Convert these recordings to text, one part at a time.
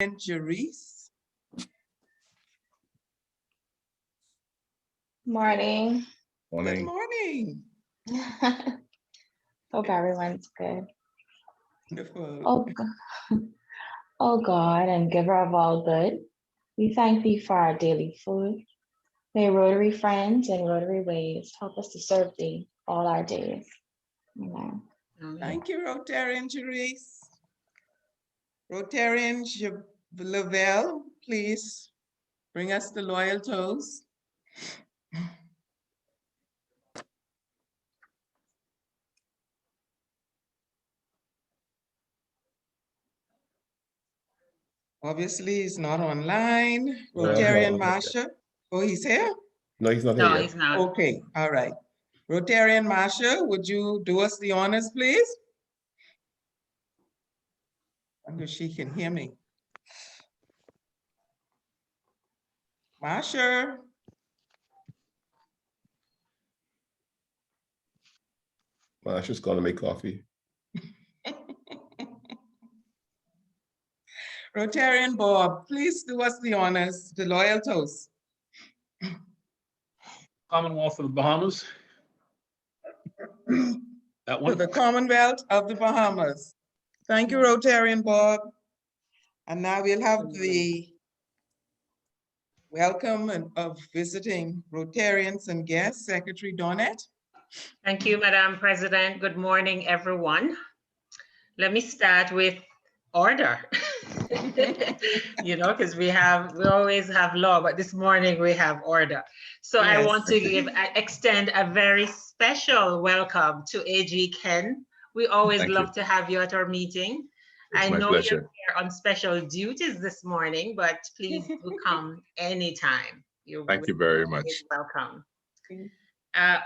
And Jerice. Morning. Good morning. Hope everyone's good. Wonderful. Oh God, and giver of all good, we thank thee for our daily food. May Rotary friends and Rotary ways help us to serve thee all our days. Amen. Thank you, Rotarian Jerice. Rotarian Lavelle, please bring us the loyal toast. Obviously, he's not online. Rotarian Marsha. Oh, he's here? No, he's not here yet. He's not. Okay, all right. Rotarian Marsha, would you do us the honors, please? I wonder if she can hear me. Marsha. Marsha's gonna make coffee. Rotarian Bob, please do us the honors, the loyal toast. Commonwealth of the Bahamas. That To one. the Commonwealth of the Bahamas. Thank you, Rotarian Bob. And now we'll have the welcome of visiting Rotarians and guests, Secretary Donette. Thank you, Madam President. Good morning, everyone. Let me start with order. You know, because we always have law, but this morning we have order. So yes. I want to extend a very special welcome to AG Ken. We always love to have you at our meeting. I know you're here on special duties this morning, but please do come anytime. Thank you very much. Welcome.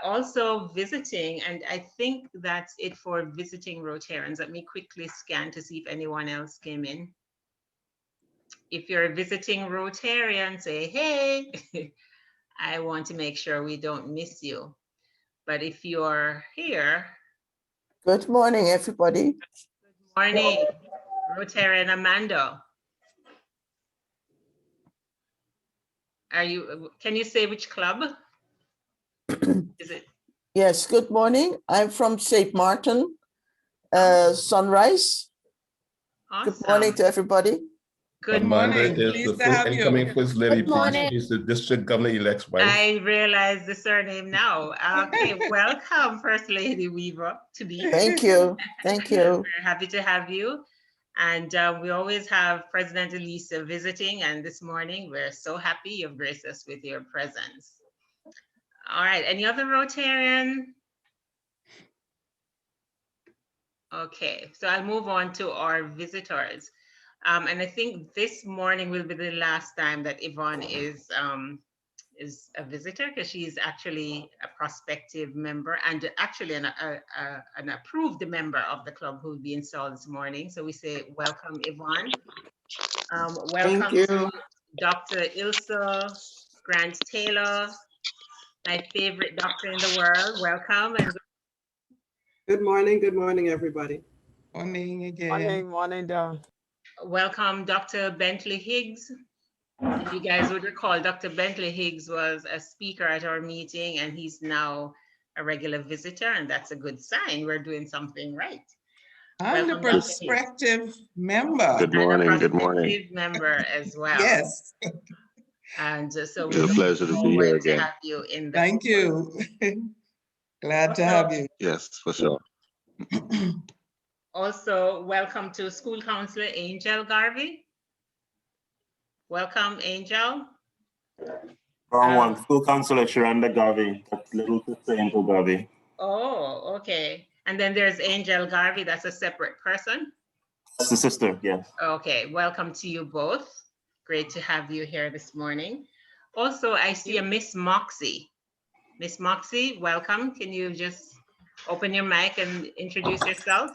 Also visiting, and I think that's it for visiting Rotarians. Let me quickly scan to see if anyone else came in. If you're a visiting Rotarian, say, hey, I want to make sure we don't miss you. But if you're here. Good morning, everybody. Good morning, Rotarian Amanda. Can you say which club? Is it? Yes, good morning. I'm from St. Martin, Sunrise. Awesome. Good morning to everybody. Good Amanda morning. is the first incoming First Lady. She's the district governor-elect's wife. I realize the surname now. Okay, welcome, First Lady Weaver, to be. Thank you. Thank you. We're happy to have you. And we always have President Elisa visiting. And this morning, we're so happy you've graced us with your presence. All right, any other Rotarian? Okay, so I'll move on to our visitors. And I think this morning will be the last time that Yvonne is a visitor, because she's actually a prospective member and actually an approved member of the club who will be installed this morning. So we say welcome, Yvonne. Welcome to Dr. Ilse Grant-Taylor, my favorite doctor in the world. Welcome. And good morning, everybody. Morning again. Morning, Don. Welcome, Dr. Bentley Higgs. You guys would recall Dr. Bentley Higgs was a speaker at our meeting, and he's now a regular visitor, and that's a good sign. We're doing something right. And a prospective member. Good morning. Good morning. Member as well. Yes. And so it's a pleasure to be here again. To have you in the Thank you. Glad to have you. Yes, for sure. Also, welcome to School Counselor Angel Garvey. Welcome, Angel. Wrong one. School Counselor Sharanda Garvey. That's little sister Angel Garvey. Oh, okay. And then there's Angel Garvey. That's a separate person. That's the sister, yes. Okay, welcome to you both. Great to have you here this morning. Also, I see a Miss Moxie. Miss Moxie, welcome. Can you just open your mic and introduce yourself?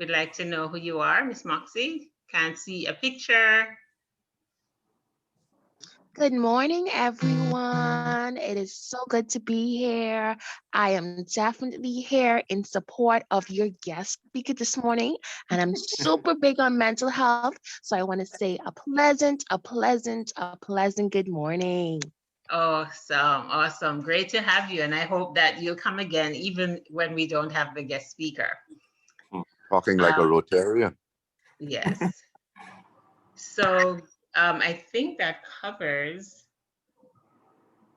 We'd like to know who you are, Miss Moxie. Can't see a picture. Good morning, everyone. It is so good to be here. I am definitely here in support of your guest speaker this morning, and I'm super big on mental health. So I want to say a pleasant good morning. Awesome, awesome. Great to have you. And I hope that you'll come again, even when we don't have the guest speaker. Talking like a Rotarian. Yes. So I think that covers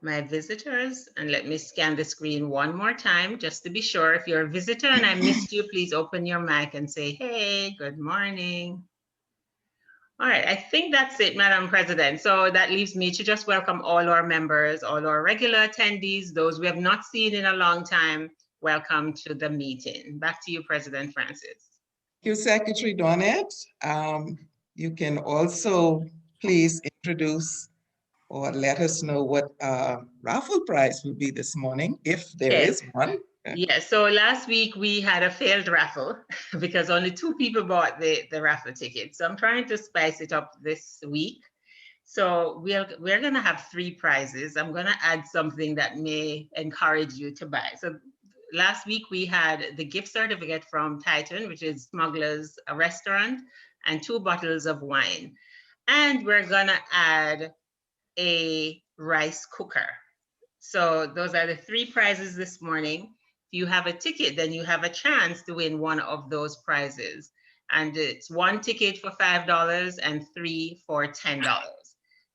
my visitors. And let me scan the screen one more time, just to be sure. If you're a visitor and I missed you, please open your mic and say, hey, good morning. All right, I think that's it, Madam President. So that leaves me to just welcome all our members, all our regular attendees, those we have not seen in a long time. Welcome to the meeting. Back to you, President Francis. Thank you, Secretary Donnet. You can also please introduce or let us know what raffle prize will be this morning, if there is one. Yes, so last week we had a failed raffle because only 2 people bought the raffle ticket. So I'm trying to spice it up this week. So we're gonna have 3 prizes. I'm gonna add something that may encourage you to buy. So last week we had the gift certificate from Titan, which is Smuggler's Restaurant, and 2 bottles of wine. And we're gonna add a rice cooker. So those are the 3 prizes this morning. If you have a ticket, then you have a chance to win one of those prizes. And it's 1 ticket for $5 and 3 for $10.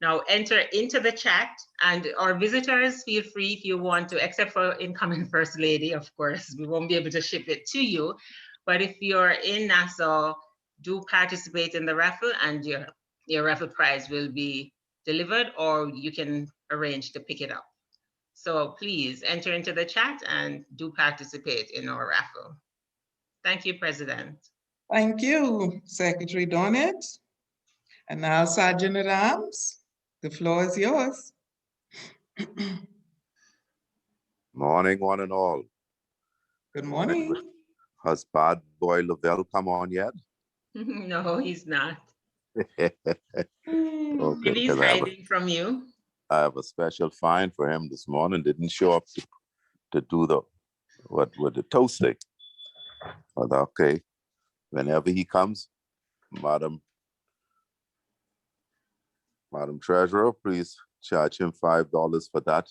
Now enter into the chat, and our visitors, feel free if you want to, except for incoming First Lady, of course, we won't be able to ship it to you. But if you're in Nassau, do participate in the raffle, and your raffle prize will be delivered, or you can arrange to pick it up. So please enter into the chat and do participate in our raffle. Thank you, President. Thank you, Secretary Donnet. And now, Sergeant at Arms, the floor is yours. Morning, one and all. Good morning. Has bad boy Lavelle come on yet? No, he's not. Okay, Maybe he's hiding from you. I have a special fine for him this morning. Didn't show up to do the with the toasting. But okay, whenever he comes, Madam Treasurer, please charge him $5 for that.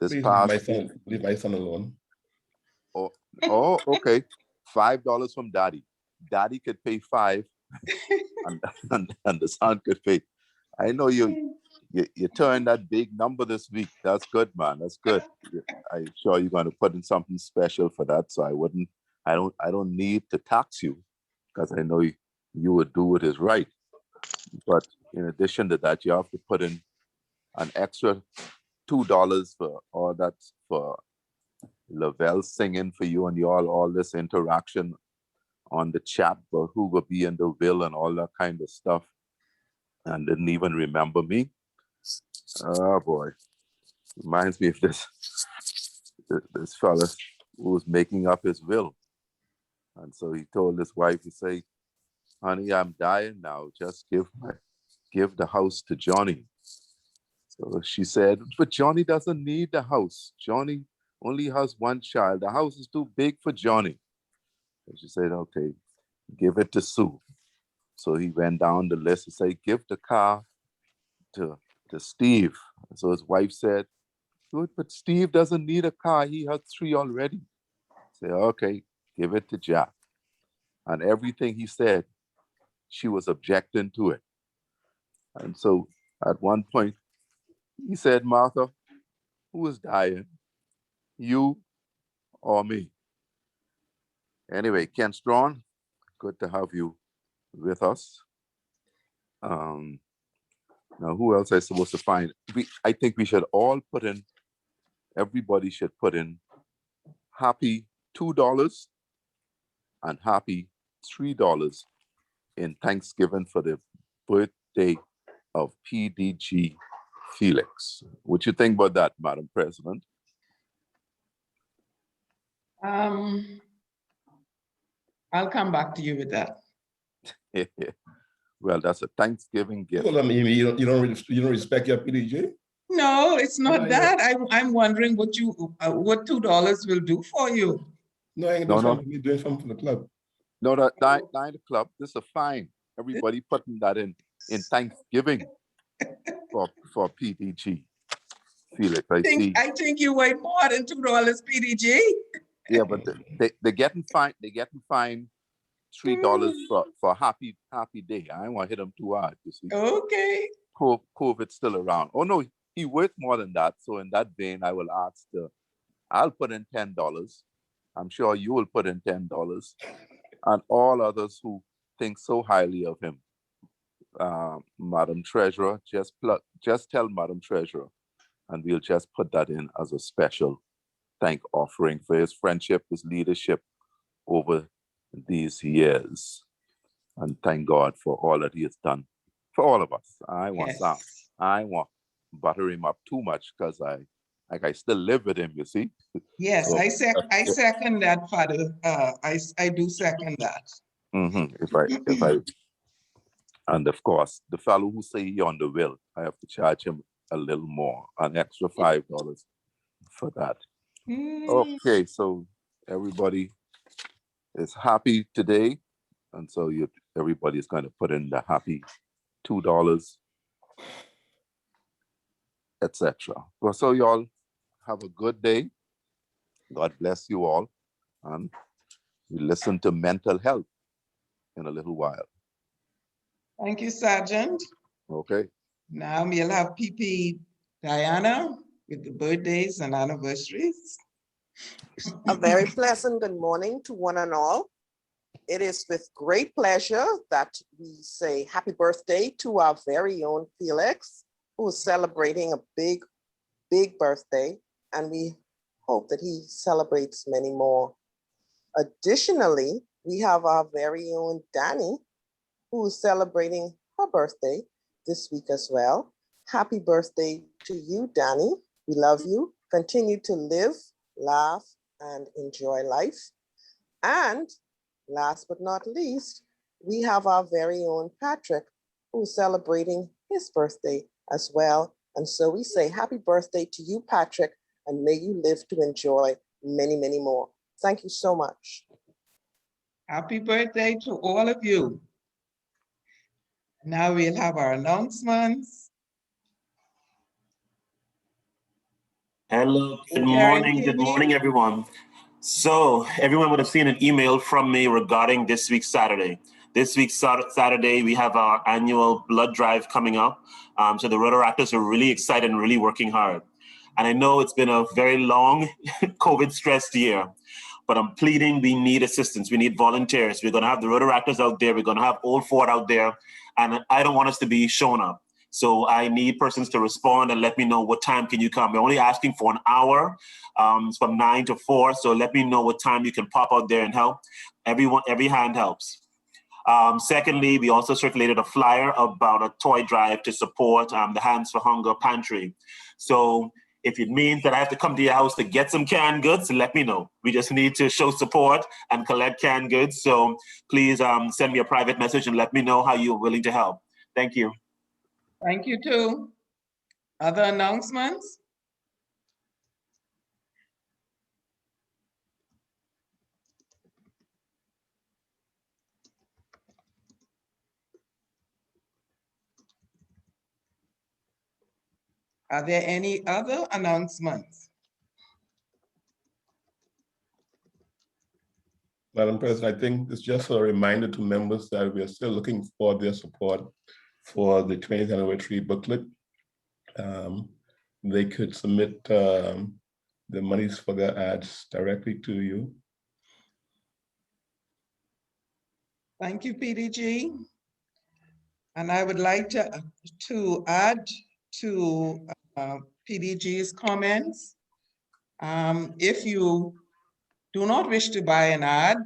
This Please past leave my son alone. Oh, okay. $5 from Daddy. Daddy could pay 5, and the son could pay. I know you turned that big number this week. That's good, man. That's good. I'm sure you're going to put in something special for that. So I don't need to tax you, because I know you would do what is right. But in addition to that, you have to put in an extra $2 for all that, for Lavelle singing for you and all this interaction on the chat, but who will be in the will and all that kind of stuff, and didn't even remember me. Oh boy, reminds me of this fella who was making up his will, and so he told his wife, he say, "Honey, I'm dying now. Just give the house to Johnny." So she said, "But Johnny doesn't need the house. Johnny only has 1 child. The house is too big for Johnny." And she said, "Okay, give it to Sue." So he went down the list and said, "Give the car to Steve." So his wife said, "Good, but Steve doesn't need a car. He has 3 already." Say, "Okay, give it to Jack." And everything he said, she was objecting to it. And so at one point, he said, "Martha, who is dying? You or me?" Anyway, Ken Strawn, good to have you with us. Now, who else I supposed to find? I think we should all put in, everybody should put in happy $2 and happy $3 in Thanksgiving for the birthday of PDG Felix. What you think about that, Madam President? I'll come back to you with that. Well, that's a Thanksgiving gift. Well, I mean, you don't respect your PDG? No, it's not Oh, that. I'm wondering what $2 will do for you. No, I ain't doing something for me, doing something for the club. No, that the club. This is a fine. Everybody putting that in Thanksgiving for PDG. Felix, I see. I think you weigh more than $2 PDG. Yeah, but they're getting fined. They're getting fined $3 for happy day. I don't want to hit them too hard. You see. Okay. COVID's still around. Oh no, he worth more than that. So in that vein, I will ask I'll put in $10. I'm sure you will put in $10, and all others who think so highly of him. Madam Treasurer, just tell Madam Treasurer, and we'll just put that in as a special thank offering for his friendship, his leadership over these years. And thank God for all that he has done for all of us. I want butter him up too much because I still live with him, you see. Yes, So, I second that, Father. I do second that. If I and of course the fellow who say he on the will, I have to charge him a little more, an extra $5 for that. Okay, so everybody is happy today, and so everybody is going to put in the happy $2, etc. Well, so y'all have a good day. God bless you all, and we listen to mental health in a little while. Thank you, Sergeant. Okay. Now we'll have PP Diana with the birthdays and anniversaries. A very pleasant good morning to one and all. It is with great pleasure that we say happy birthday to our very own Felix, who is celebrating a big birthday, and we hope that he celebrates many more. Additionally, we have our very own Danny, who is celebrating her birthday this week as well. Happy birthday to you, Danny. We love you. Continue to live, laugh, and enjoy life. And last but not least, we have our very own Patrick, who's celebrating his birthday as well. And so we say happy birthday to you, Patrick, and may you live to enjoy many, many more. Thank you so much. Happy birthday to all of you. Now we'll have our announcements. Hello, good morning, everyone. So everyone would have seen an email from me regarding this week's Saturday. This week's Saturday, we have our annual blood drive coming up. So the Rotaractors are really excited and really working hard. And I know it's been a very long COVID-stressed year, but I'm pleading we need assistance. We need volunteers. We're going to have the Rotaractors out there. We're going to have Old Fort out there. And I don't want us to be shown up. So I need persons to respond and let me know what time can you come. We're only asking for an hour. It's from 9 to 4. So let me know what time you can pop out there and help. Every hand helps. Secondly, we also circulated a flyer about a toy drive to support the Hands for Hunger pantry. So if it means that I have to come to your house to get some canned goods, let me know. We just need to show support and collect canned goods. So please send me a private message and let me know how you're willing to help. Thank you. Thank you too. Other announcements? Are there any other announcements? Madam President, I think it's just a reminder to members that we are still looking for their support for the 20th anniversary booklet. They could submit the monies for their ads directly to you. Thank you, PDG. And I would like to add to PDG's comments. If you do not wish to buy an ad,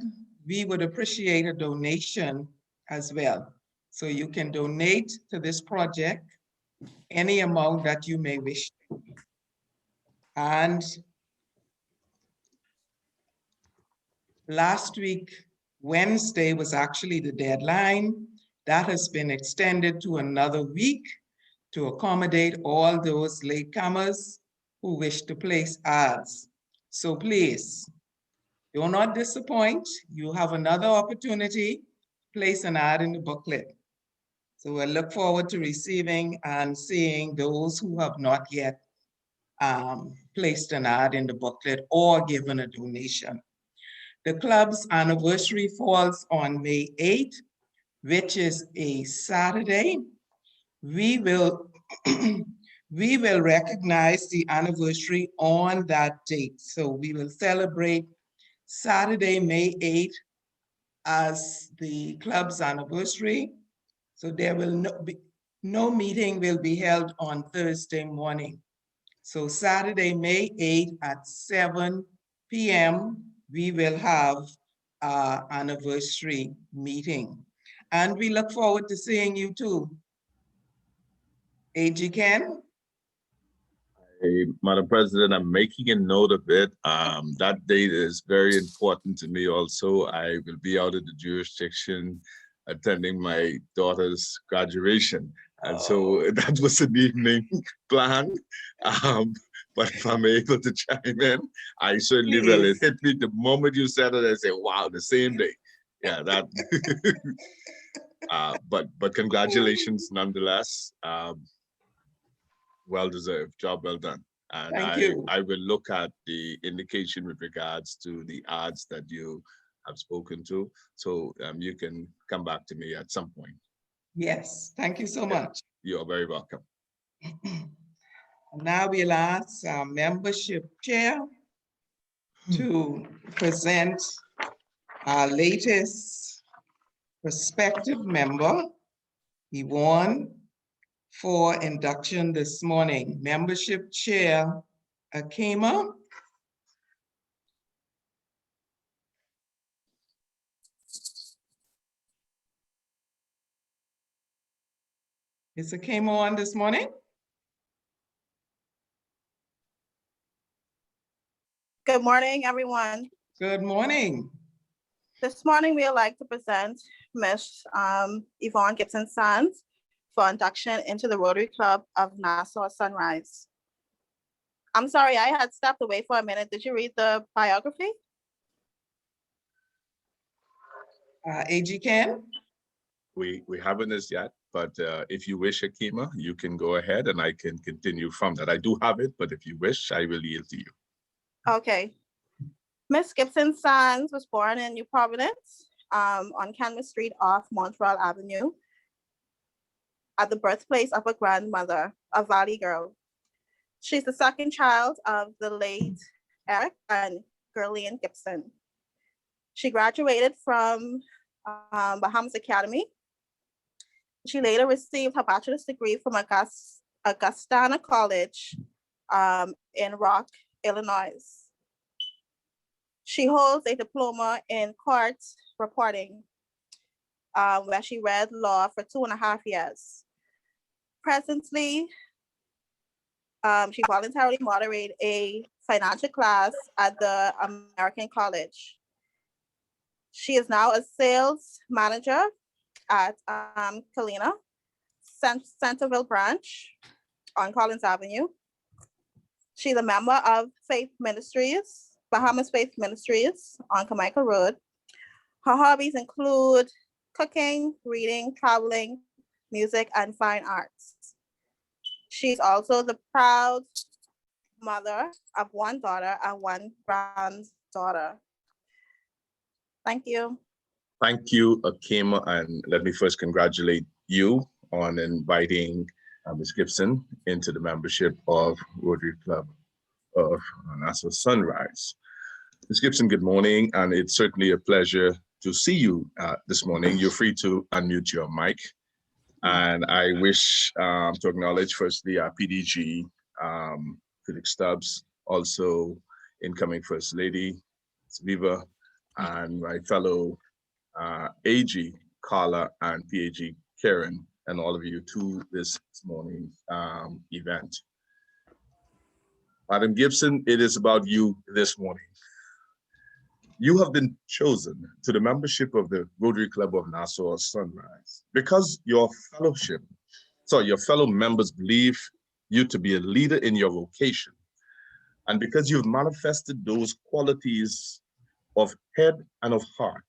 we would appreciate a donation as well. So you can donate to this project any amount that you may wish to. And last week, Wednesday was actually the deadline That has been extended to another week to accommodate all those latecomers who wish to place ads. So please, do not disappoint. You have another opportunity. Place an ad in the booklet. So I look forward to receiving and seeing those who have not yet placed an ad in the booklet or given a donation. The club's anniversary falls on May 8th, which is a Saturday. We will we will recognize the anniversary on that date. So we will celebrate Saturday, May 8th as the club's anniversary. So there will no meeting will be held on Thursday morning. So Saturday, May 8th at 7 p.m., we will have our anniversary meeting. And we look forward to seeing you too. AG Ken? Hey, Madam President, I'm making a note of it. That date is very important to me also. I will be out of the jurisdiction attending my daughter's graduation. And so that was an evening plan. But if I'm able to chime in, I certainly will. It hit me the moment you said it, I said, wow, the same day. Yeah, that. But congratulations nonetheless. Well-deserved, job well done. And Thank you. I will look at the indication with regards to the ads that you have spoken to. So you can come back to me at some point. Yes, thank you so much. You're very welcome. Now we'll ask our membership chair to present our latest prospective member, Yvonne, for induction this morning. Membership Chair Akema. Is Akema on this morning? Good morning, everyone. Good morning. This morning, we would like to present Ms. Yvonne Gibson Sands for induction into the Rotary Club of Nassau Sunrise. I'm sorry, I had stepped away for a minute. Did you read the biography? AG Ken? We haven't as yet, but if you wish, Akima, you can go ahead and I can continue from that. I do have it, but if you wish, I will yield to you. Okay. Ms. Gibson Sands was born in New Providence on Canvas Street off Montreal Avenue at the birthplace of a grandmother, a Valley girl. She's the second child of the late Eric and Gerlene Gibson. She graduated from Bahamas Academy. She later received her bachelor's degree from Augustana College in Rock, Illinois. She holds a diploma in court reporting, where she read law for 2.5 years. Presently, she voluntarily moderated a financial class at the American College. She is now a sales manager at Kalina Centerville branch on Collins Avenue. She's a member of Faith Ministries, Bahamas Faith Ministries on Carmichael Road. Her hobbies include cooking, reading, traveling, music, and fine arts. She's also the proud mother of 1 daughter and 1 granddaughter. Thank you. Thank you, Akima, and let me first congratulate you on inviting Ms. Gibson into the membership of Rotary Club of Nassau Sunrise. Ms. Gibson, good morning, and it's certainly a pleasure to see you this morning. You're free to unmute your mic. And I wish to acknowledge firstly our PDG, Felix Stubbs, also incoming First Lady, Viva, and my fellow AG, Carla, and PAG, Karen, and all of you to this morning's event. Madam Gibson, it is about you this morning. You have been chosen to the membership of the Rotary Club of Nassau Sunrise because your fellow members believe you to be a leader in your vocation, and because you've manifested those qualities of head and of heart,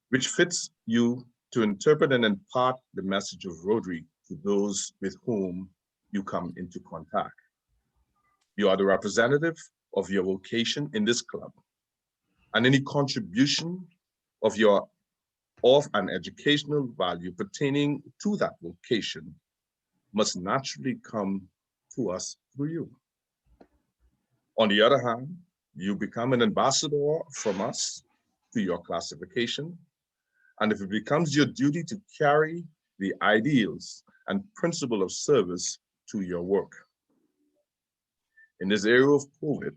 which fits you to interpret and impart the message of Rotary to those with whom you come into contact. You are the representative of your vocation in this club, and any contribution of an educational value pertaining to that vocation must naturally come to us through you. On the other hand, you become an ambassador from us to your classification, and if it becomes your duty to carry the ideals and principle of service to your work. In this era of COVID,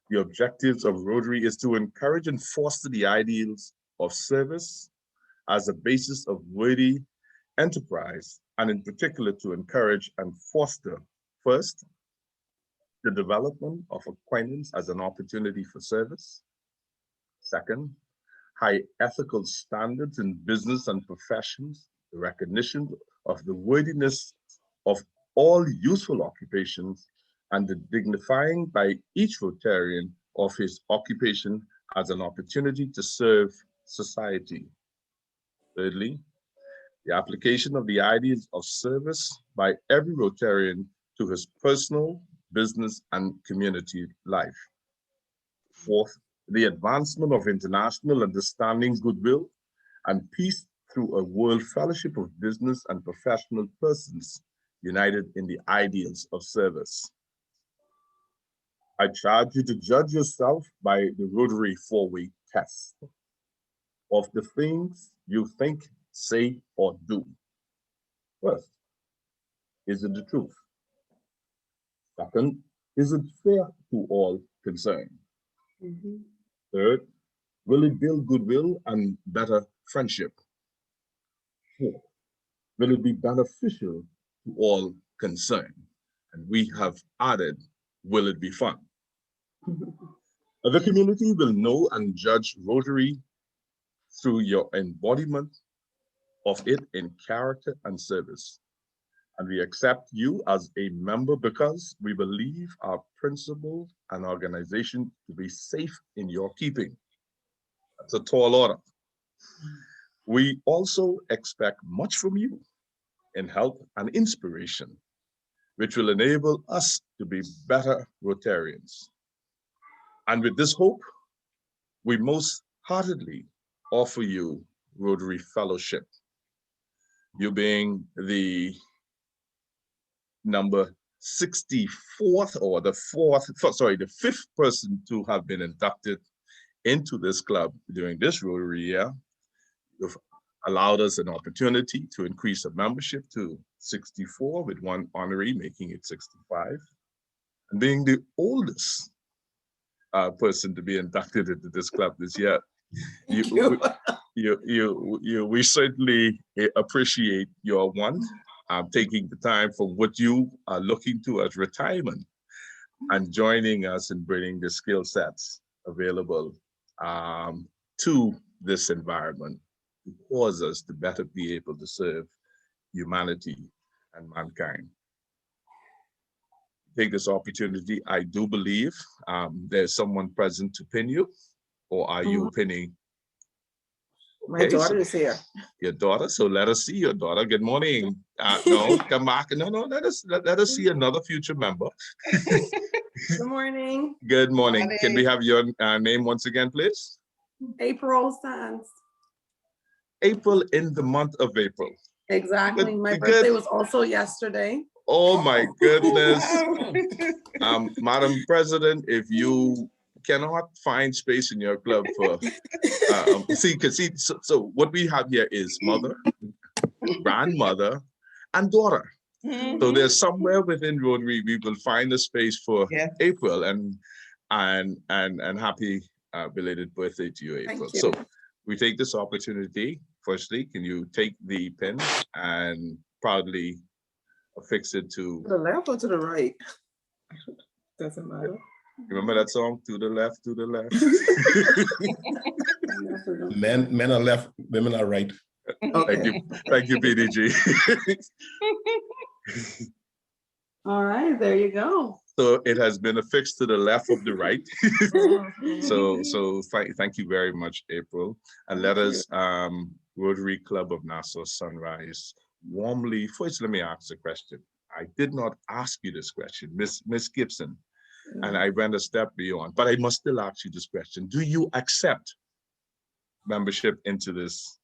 the objectives of Rotary is to encourage and foster the ideals of service as a basis of worthy enterprise, and in particular to encourage and foster, first, the development of acquaintance as an opportunity for service. Second, high ethical standards in business and professions, the recognition of the worthiness of all useful occupations, and the dignifying by each Rotarian of his occupation as an opportunity to serve society. Thirdly, the application of the ideas of service by every Rotarian to his personal, business, and community life. Fourth, the advancement of international understanding, goodwill, and peace through a world fellowship of business and professional persons united in the ideals of service. I charge you to judge yourself by the Rotary four-way test of the things you think, say, or do. First, is it the truth? Second, is it fair to all concerned? Third, will it build goodwill and better friendship? Fourth, will it be beneficial to all concerned? And we have added, will it be fun? The community will know and judge Rotary through your embodiment of it in character and service. And we accept you as a member because we believe our principles and organization to be safe in your keeping. That's a tall order. We also expect much from you in help and inspiration, which will enable us to be better Rotarians. And with this hope, we most heartedly offer you Rotary Fellowship. You being the number 64th or the fifth person to have been inducted into this club during this Rotary year. You've allowed us an opportunity to increase the membership to 64 with one honoree, making it 65. And being the oldest person to be inducted into this club this year, we certainly appreciate your taking the time for what you are looking to as retirement and joining us and bringing the skill sets available to this environment to cause us to better be able to serve humanity and mankind. Take this opportunity. I do believe there's someone present to pin you, or are you pinning? My daughter is here. Your daughter, so let us see your daughter. Good morning. No, come back. No, let us see another future member. Good morning. Good morning. Can we have your name once again, please? April Sands. April, in the month of April. Exactly. My birthday was also yesterday. Oh my goodness. Madam President, if you cannot find space in your club for, so what we have here is mother, grandmother, and daughter. So there's somewhere within Rotary we will find a space for April, and happy belated birthday to you, April. So we take this opportunity. Firstly, can you take the pin and proudly affix it to the left or to the right? Doesn't matter. Remember that song? To the left, to the left. Men are left, women are right. Thank you, PDG. All right, there you go. So it has been affixed to the left of the right. So thank you very much, April. And let us, Rotary Club of Nassau Sunrise, warmly, first let me ask a question. I did not ask you this question, Miss Gibson, and I went a step beyond, but I must still ask you this question. Do you accept membership into this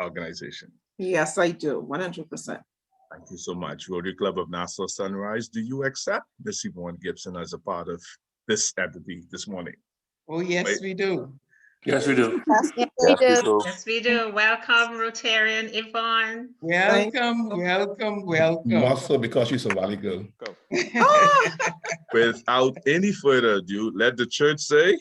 organization? Yes, I do, 100%. Thank you so much. Rotary Club of Nassau Sunrise, do you accept Miss Yvonne Gibson as a part of this entity this morning? Oh, yes, we do. Yes, we do. Yes, we do. Yes, we do. Welcome, Rotarian Yvonne. Welcome, welcome, welcome. More so because she's a Valley girl. Without any further ado, let the church say,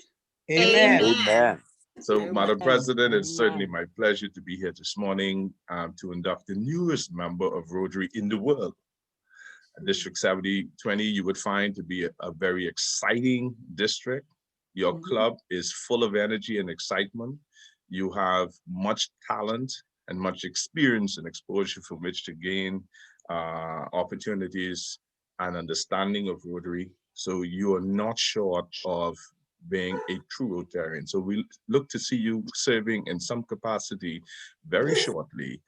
Amen. Amen. So, Madam President, it's certainly my pleasure to be here this morning to induct the newest member of Rotary in the world. District 7020, you would find to be a very exciting district. Your club is full of energy and excitement. You have much talent and much experience and exposure from which to gain opportunities and understanding of Rotary. So you are not short of being a true Rotarian. So we look to see you serving in some capacity very shortly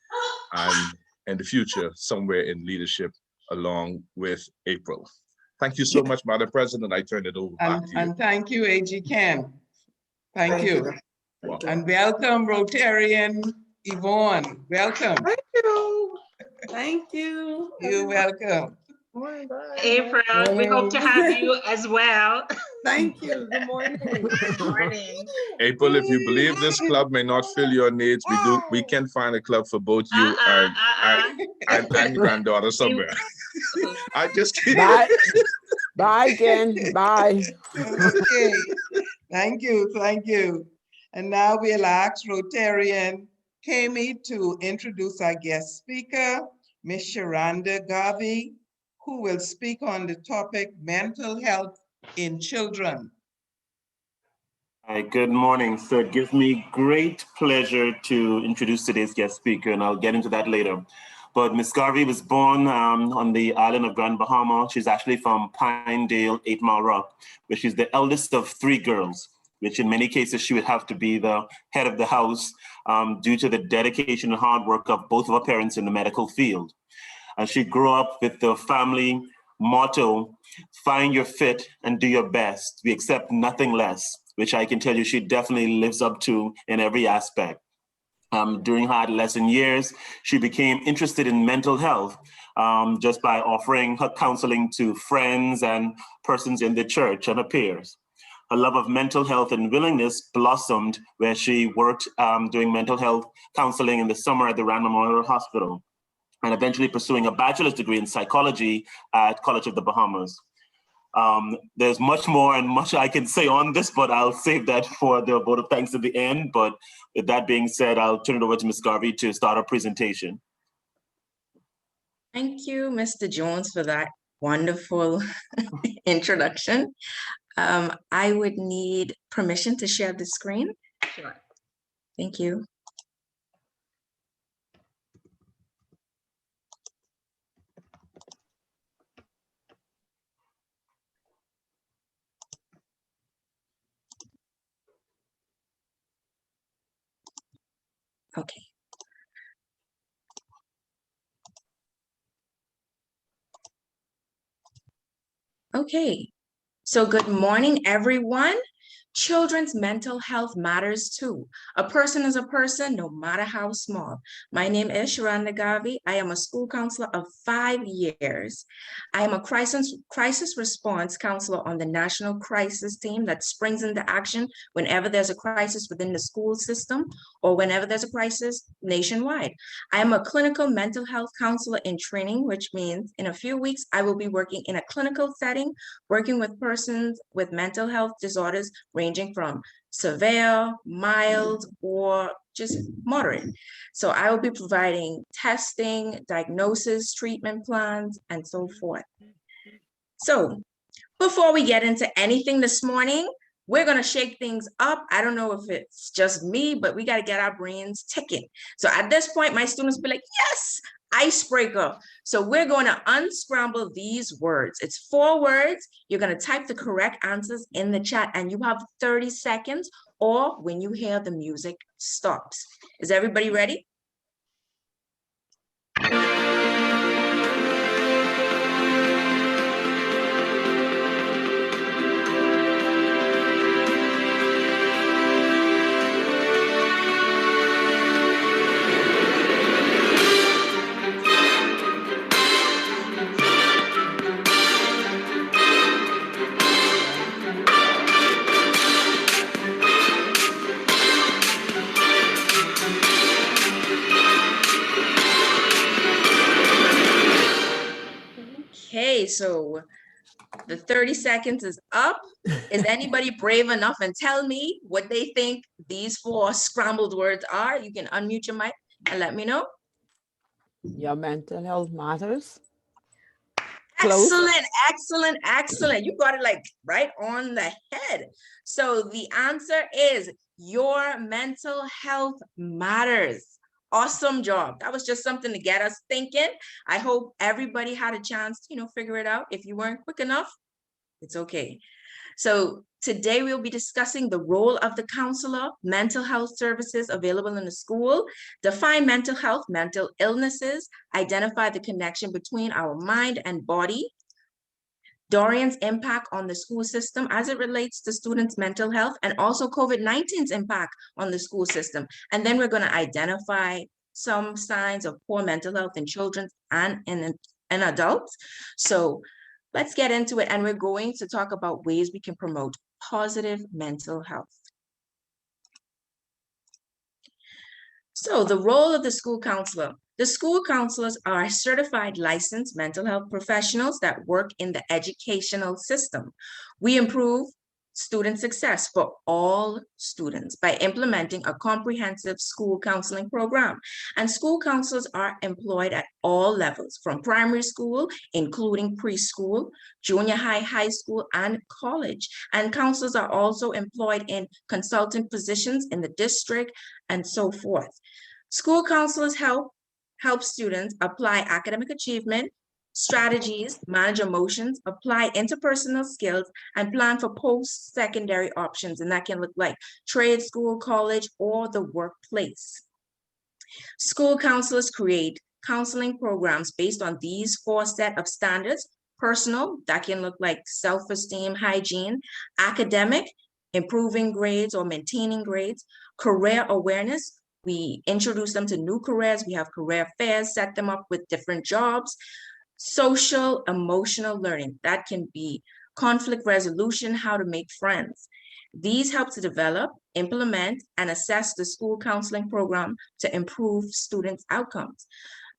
and in the future somewhere in leadership along with April. Thank you so much, Madam President. I turn it over back to you. And thank you, AG Ken. Thank you. Well, And welcome, Rotarian Yvonne. Welcome. Thank you. Thank you. You're welcome. April, we hope to have you as well. Thank you. Good morning. Good morning. April, if you believe this club may not fill your needs, we can find a club for both you and granddaughter somewhere. I just kidding. Bye. Bye again. Bye. Okay. Thank you. Thank you. And now we'll ask Rotarian Kami to introduce our guest speaker, Ms. Sharanda Garvey, who will speak on the topic mental health in children. Hi, good morning. So it gives me great pleasure to introduce today's guest speaker, and I'll get into that later. But Ms. Garvey was born on the island of Grand Bahama. She's actually from Pinedale, 8 Mile Rock, where she's the eldest of 3 girls, which in many cases she would have to be the head of the house due to the dedication and hard work of both of her parents in the medical field. She grew up with the family motto, find your fit and do your best. We accept nothing less, which I can tell you she definitely lives up to in every aspect. During her adolescent years, she became interested in mental health just by offering her counseling to friends and persons in the church and her peers. Her love of mental health and willingness blossomed where she worked doing mental health counseling in the summer at the Rand Memorial Hospital, and eventually pursuing a bachelor's degree in psychology at College of the Bahamas. There's much more and much I can say on this, but I'll save that for the vote of thanks at the end. But with that being said, I'll turn it over to Ms. Garvey to start our presentation. Thank you, Mr. Jones, for that wonderful introduction. I would need permission to share the screen. Sure. Thank you. Okay. Okay, so good morning, everyone. Children's mental health matters too. A person is a person, no matter how small. My name is Sharanda Garvey. I am a school counselor of 5 years. I am a crisis response counselor on the national crisis team that springs into action whenever there's a crisis within the school system or whenever there's a crisis nationwide. I am a clinical mental health counselor in training, which means in a few weeks, I will be working in a clinical setting, working with persons with mental health disorders ranging from severe, mild, or just moderate. So I will be providing testing, diagnosis, treatment plans, and so forth. So Before we get into anything this morning, we're going to shake things up. I don't know if it's just me, but we got to get our brains ticking. So at this point, my students be like, yes, icebreaker. So we're going to unscramble these words. It's 4 words. You're going to type the correct answers in the chat, and you have 30 seconds, or when you hear the music stops. Is everybody ready? Okay, so the 30 seconds is up. Is anybody brave enough and tell me what they think these 4 scrambled words are? You can unmute your mic and let me know. Your mental health matters. Close. Excellent, excellent, excellent. You got it like right on the head. So the answer is your mental health matters. Awesome job. That was just something to get us thinking. I hope everybody had a chance to, figure it out. If you weren't quick enough, it's okay. So today we'll be discussing the role of the counselor, mental health services available in the school, define mental health, mental illnesses, identify the connection between our mind and body, Dorian's impact on the school system as it relates to students' mental health, and also COVID-19's impact on the school system. And then we're going to identify some signs of poor mental health in children and in adults. So let's get into it. And we're going to talk about ways we can promote positive mental health. So the role of the school counselor. The school counselors are certified licensed mental health professionals that work in the educational system. We improve student success for all students by implementing a comprehensive school counseling program. And school counselors are employed at all levels, from primary school, including preschool, junior high, high school, and college. And counselors are also employed in consultant positions in the district and so forth. School counselors help students apply academic achievement, strategies, manage emotions, apply interpersonal skills, and plan for post-secondary options. And that can look like trade school, college, or the workplace. School counselors create counseling programs based on these 4 sets of standards: personal, that can look like self-esteem, hygiene; academic, improving grades or maintaining grades; career awareness, we introduce them to new careers. We have career fairs, set them up with different jobs. Social, emotional learning, that can be conflict resolution, how to make friends. These help to develop, implement, and assess the school counseling program to improve students' outcomes.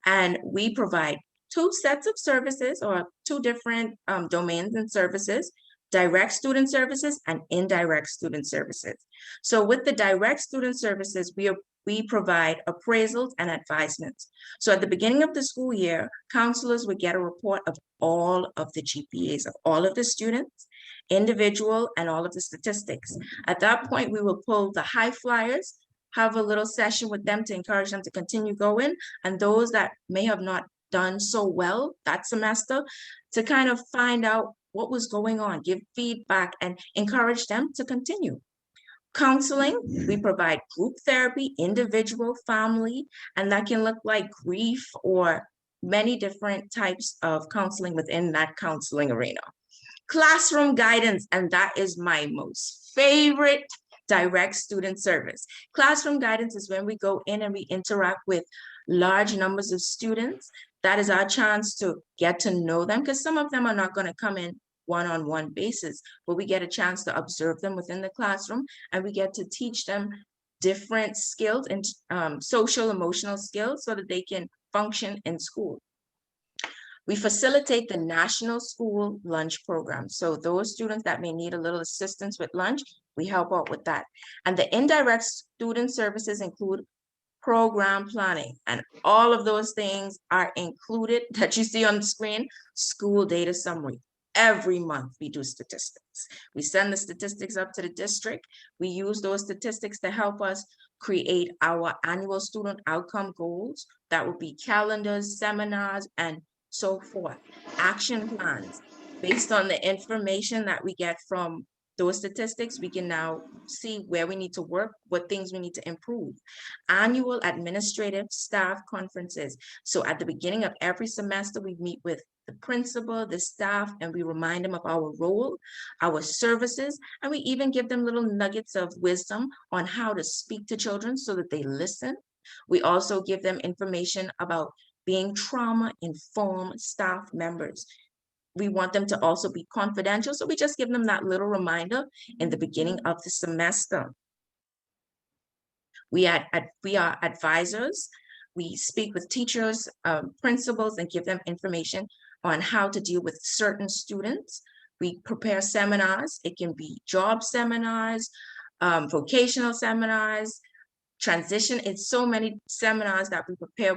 And we provide 2 sets of services, or 2 different domains and services: direct student services and indirect student services. So with the direct student services, we provide appraisals and advisements. So at the beginning of the school year, counselors would get a report of all of the GPAs of all of the students, individual, and all of the statistics. At that point, we will pull the high flyers, have a little session with them to encourage them to continue going, and those that may have not done so well that semester, to kind of find out what was going on, give feedback, and encourage them to continue. Counseling, we provide group therapy, individual, family, and that can look like grief or many different types of counseling within that counseling arena. Classroom guidance, and that is my most favorite direct student service. Classroom guidance is when we go in and we interact with large numbers of students. That is our chance to get to know them, because some of them are not going to come in one-on-one basis, but we get a chance to observe them within the classroom, and we get to teach them different skills and social emotional skills so that they can function in school. We facilitate the National School Lunch Program. So those students that may need a little assistance with lunch, we help out with that. And the indirect student services include program planning, and all of those things are included that you see on the screen: school data summary, Every month we do statistics. We send the statistics up to the district. We use those statistics to help us create our annual student outcome goals. That would be calendars, seminars, and so forth. Action plans. Based on the information that we get from those statistics, we can now see where we need to work, what things we need to improve. Annual administrative staff conferences. So at the beginning of every semester, we meet with the principal, the staff, and we remind them of our role, our services, and we even give them little nuggets of wisdom on how to speak to children so that they listen. We also give them information about being trauma-informed staff members. We want them to also be confidential, so we just give them that little reminder in the beginning of the semester. We are advisors. We speak with teachers, principals, and give them information on how to deal with certain students. We prepare seminars. It can be job seminars, vocational seminars, transition. It's so many seminars that we prepare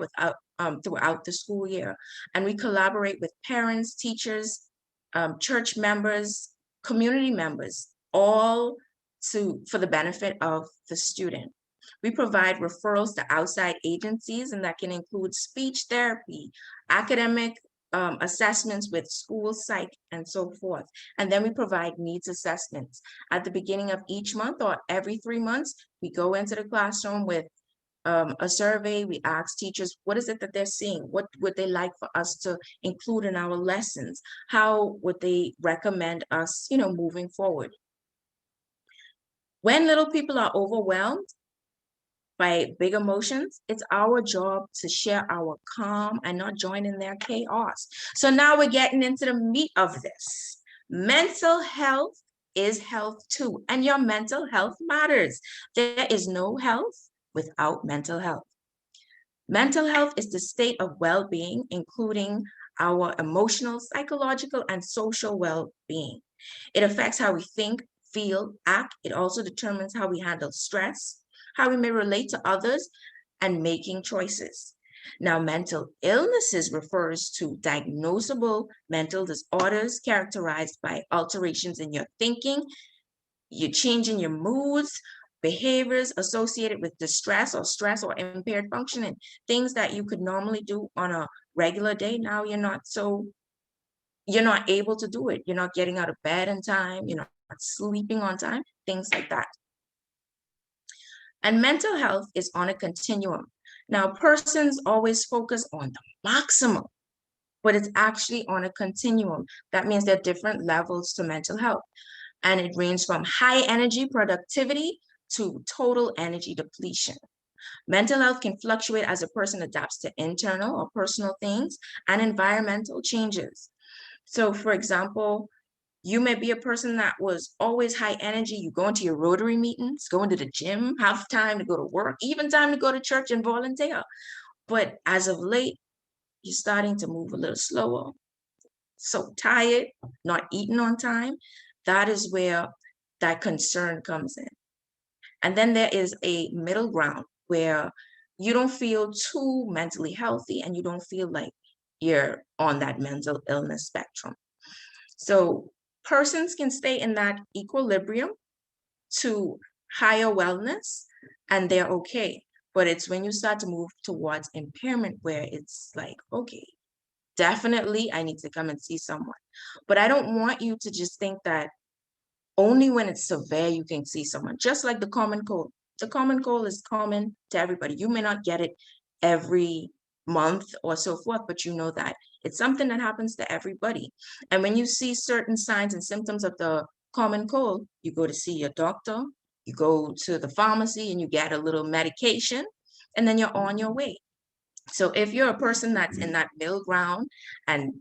throughout the school year. And we collaborate with parents, teachers, church members, community members, all for the benefit of the student. We provide referrals to outside agencies, and that can include speech therapy, academic assessments with school psych, and so forth. And then we provide needs assessments. At the beginning of each month or every 3 months, we go into the classroom with a survey. We ask teachers, what is it that they're seeing? What would they like for us to include in our lessons? How would they recommend us, moving forward? When little people are overwhelmed by big emotions, it's our job to share our calm and not join in their chaos. So now we're getting into the meat of this. Mental health is health too, and your mental health matters. There is no health without mental health. Mental health is the state of well-being, including our emotional, psychological, and social well-being. It affects how we think, feel, act. It also determines how we handle stress, how we may relate to others, and making choices. Now, mental illnesses refers to diagnosable mental disorders characterized by alterations in your thinking, your change in your moods, behaviors associated with distress or stress or impaired functioning, things that you could normally do on a regular day. Now you're not able to do it. You're not getting out of bed in time, you're not sleeping on time, things like that. And mental health is on a continuum. Now, persons always focus on the maximum, but it's actually on a continuum. That means there are different levels to mental health. And it ranges from high energy productivity to total energy depletion. Mental health can fluctuate as a person adapts to internal or personal things and environmental changes. So, for example, you may be a person that was always high energy. You go into your Rotary meetings, go into the gym, have time to go to work, even time to go to church and volunteer. But as of late, you're starting to move a little slower, so tired, not eating on time. That is where that concern comes in. And then there is a middle ground where you don't feel too mentally healthy and you don't feel like you're on that mental illness spectrum. So persons can stay in that equilibrium to higher wellness and they're okay. But it's when you start to move towards impairment where it's like, okay, definitely I need to come and see someone. But I don't want you to just think that only when it's severe you can see someone, just like the common cold. The common cold is common to everybody. You may not get it every month or so forth, but you know that it's something that happens to everybody. And when you see certain signs and symptoms of the common cold, you go to see your doctor, you go to the pharmacy and you get a little medication, and then you're on your way. So if you're a person that's in that middle ground and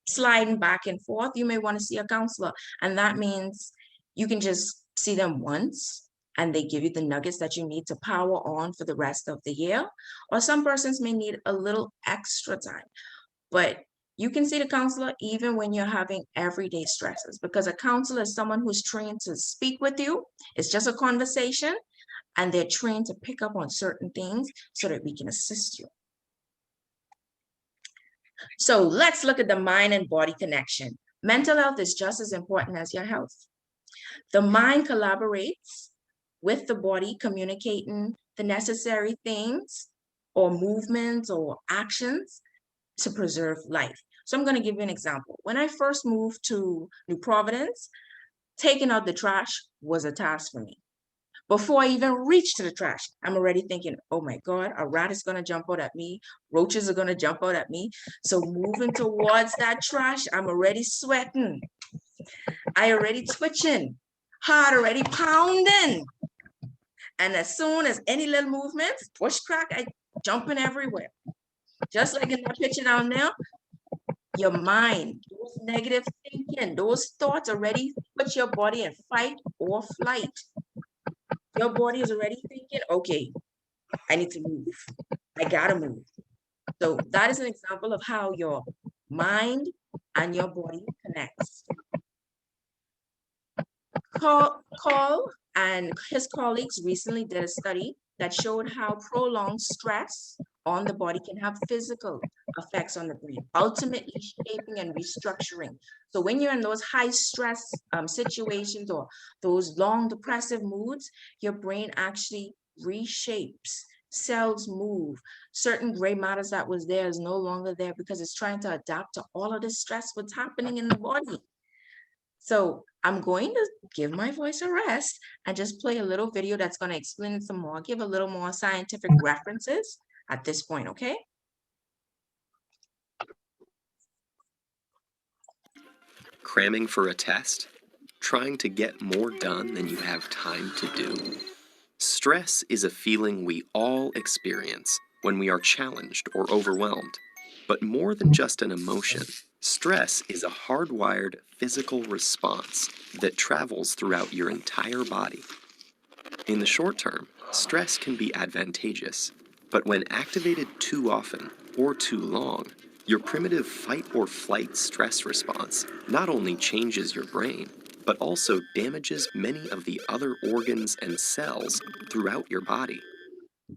sliding back and forth, you may want to see a counselor. And that means you can just see them once and they give you the nuggets that you need to power on for the rest of the year. Or some persons may need a little extra time, but you can see the counselor even when you're having everyday stresses, because a counselor is someone who's trained to speak with you. It's just a conversation and they're trained to pick up on certain things so that we can assist you. So let's look at the mind and body connection. Mental health is just as important as your health. The mind collaborates with the body, communicating the necessary things or movements or actions to preserve life. So I'm going to give you an example. When I first moved to New Providence, taking out the trash was a task for me. Before I even reach to the trash, I'm already thinking, oh my God, a rat is gonna jump out at me. Roaches are gonna jump out at me. So moving towards that trash, I'm already sweating. I already twitching, heart already pounding. And as soon as any little movements, push crack, I jumping everywhere. Just like in that picture down there, your mind, those negative thinking, those thoughts already put your body in fight or flight. Your body is already thinking, okay, I need to move. I gotta move. So that is an example of how your mind and your body connects. Cole and his colleagues recently did a study that showed how prolonged stress on the body can have physical effects on the brain, ultimately shaping and restructuring. So when you're in those high stress situations or those long depressive moods, your brain actually reshapes. Cells move. Certain gray matters that was there is no longer there because it's trying to adapt to all of this stress, what's happening in the body. So I'm going to give my voice a rest and just play a little video that's going to explain some more, give a little more scientific references at this point, okay? Cramming for a test? Trying to get more done than you have time to do? Stress is a feeling we all experience when we are challenged or overwhelmed. But more than just an emotion, stress is a hardwired physical response that travels throughout your entire body. In the short term, stress can be advantageous, but when activated too often or too long, your primitive fight or flight stress response not only changes your brain, but also damages many of the other organs and cells throughout your body.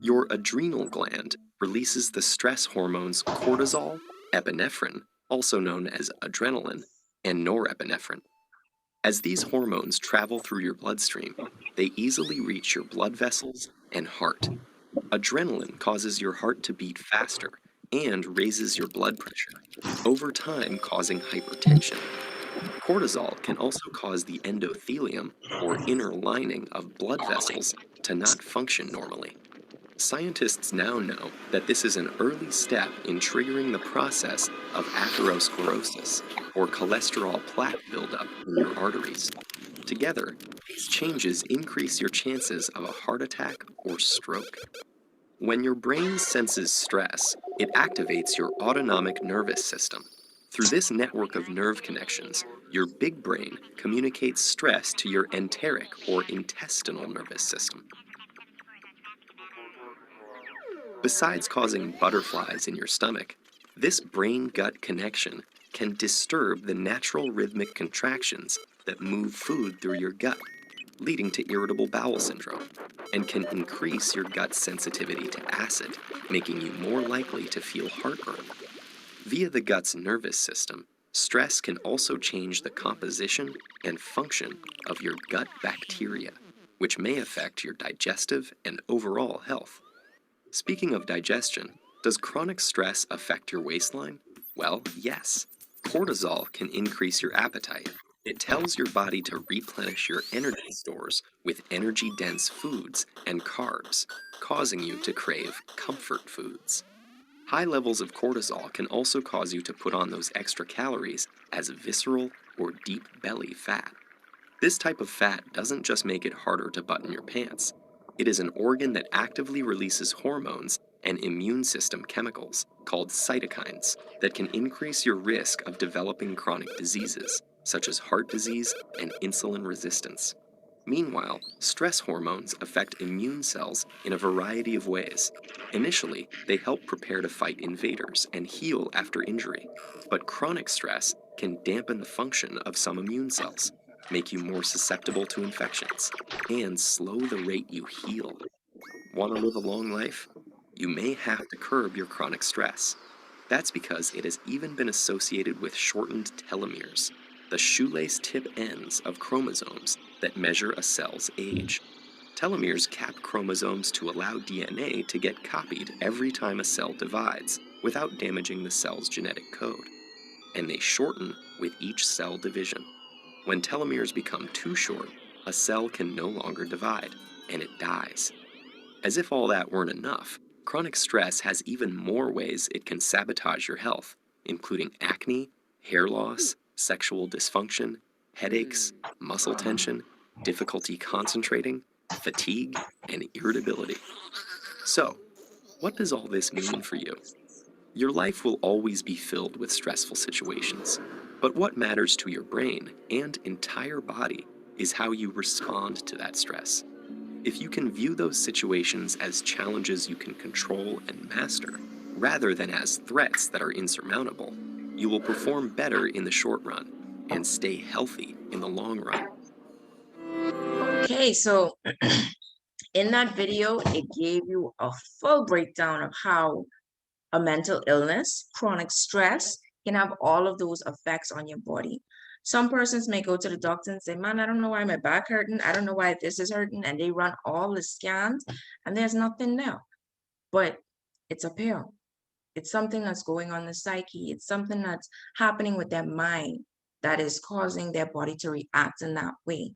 Your adrenal gland releases the stress hormones cortisol, epinephrine, also known as adrenaline, and norepinephrine. As these hormones travel through your bloodstream, they easily reach your blood vessels and heart. Adrenaline causes your heart to beat faster and raises your blood pressure, over time causing hypertension. Cortisol can also cause the endothelium, or inner lining of blood vessels, to not function normally. Scientists now know that this is an early step in triggering the process of atherosclerosis, or cholesterol plaque buildup in your arteries. Together, these changes increase your chances of a heart attack or stroke. When your brain senses stress, it activates your autonomic nervous system. Through this network of nerve connections, your big brain communicates stress to your enteric or intestinal nervous system. Besides causing butterflies in your stomach, this brain-gut connection can disturb the natural rhythmic contractions that move food through your gut, leading to irritable bowel syndrome, and can increase your gut's sensitivity to acid, making you more likely to feel heartburn. Via the gut's nervous system, stress can also change the composition and function of your gut bacteria, which may affect your digestive and overall health. Speaking of digestion, does chronic stress affect your waistline? Well, yes. Cortisol can increase your appetite. It tells your body to replenish your energy stores with energy-dense foods and carbs, causing you to crave comfort foods. High levels of cortisol can also cause you to put on those extra calories as visceral or deep belly fat. This type of fat doesn't just make it harder to button your pants. It is an organ that actively releases hormones and immune system chemicals called cytokines that can increase your risk of developing chronic diseases, such as heart disease and insulin resistance. Meanwhile, stress hormones affect immune cells in a variety of ways. Initially, they help prepare to fight invaders and heal after injury, but chronic stress can dampen the function of some immune cells, make you more susceptible to infections, and slow the rate you heal. Want to live a long life? You may have to curb your chronic stress. That's because it has even been associated with shortened telomeres. the shoelace tip ends of chromosomes that measure a cell's age. Telomeres cap chromosomes to allow DNA to get copied every time a cell divides without damaging the cell's genetic code. And they shorten with each cell division. When telomeres become too short, a cell can no longer divide, and it dies. As if all that weren't enough, chronic stress has even more ways it can sabotage your health, including acne, hair loss, sexual dysfunction, headaches, muscle tension, difficulty concentrating, fatigue, and irritability. So, what does all this mean for you? Your life will always be filled with stressful situations, but what matters to your brain and entire body is how you respond to that stress. If you can view those situations as challenges you can control and master, rather than as threats that are insurmountable, you will perform better in the short run and stay healthy in the long run. Okay, so in that video, it gave you a full breakdown of how a mental illness, chronic stress can have all of those effects on your body. Some persons may go to the doctor and say, man, I don't know why my back hurting. I don't know why this is hurting. And they run all the scans and there's nothing there. But it's a pill. It's something that's going on in the psyche. It's something that's happening with their mind that is causing their body to react in that way.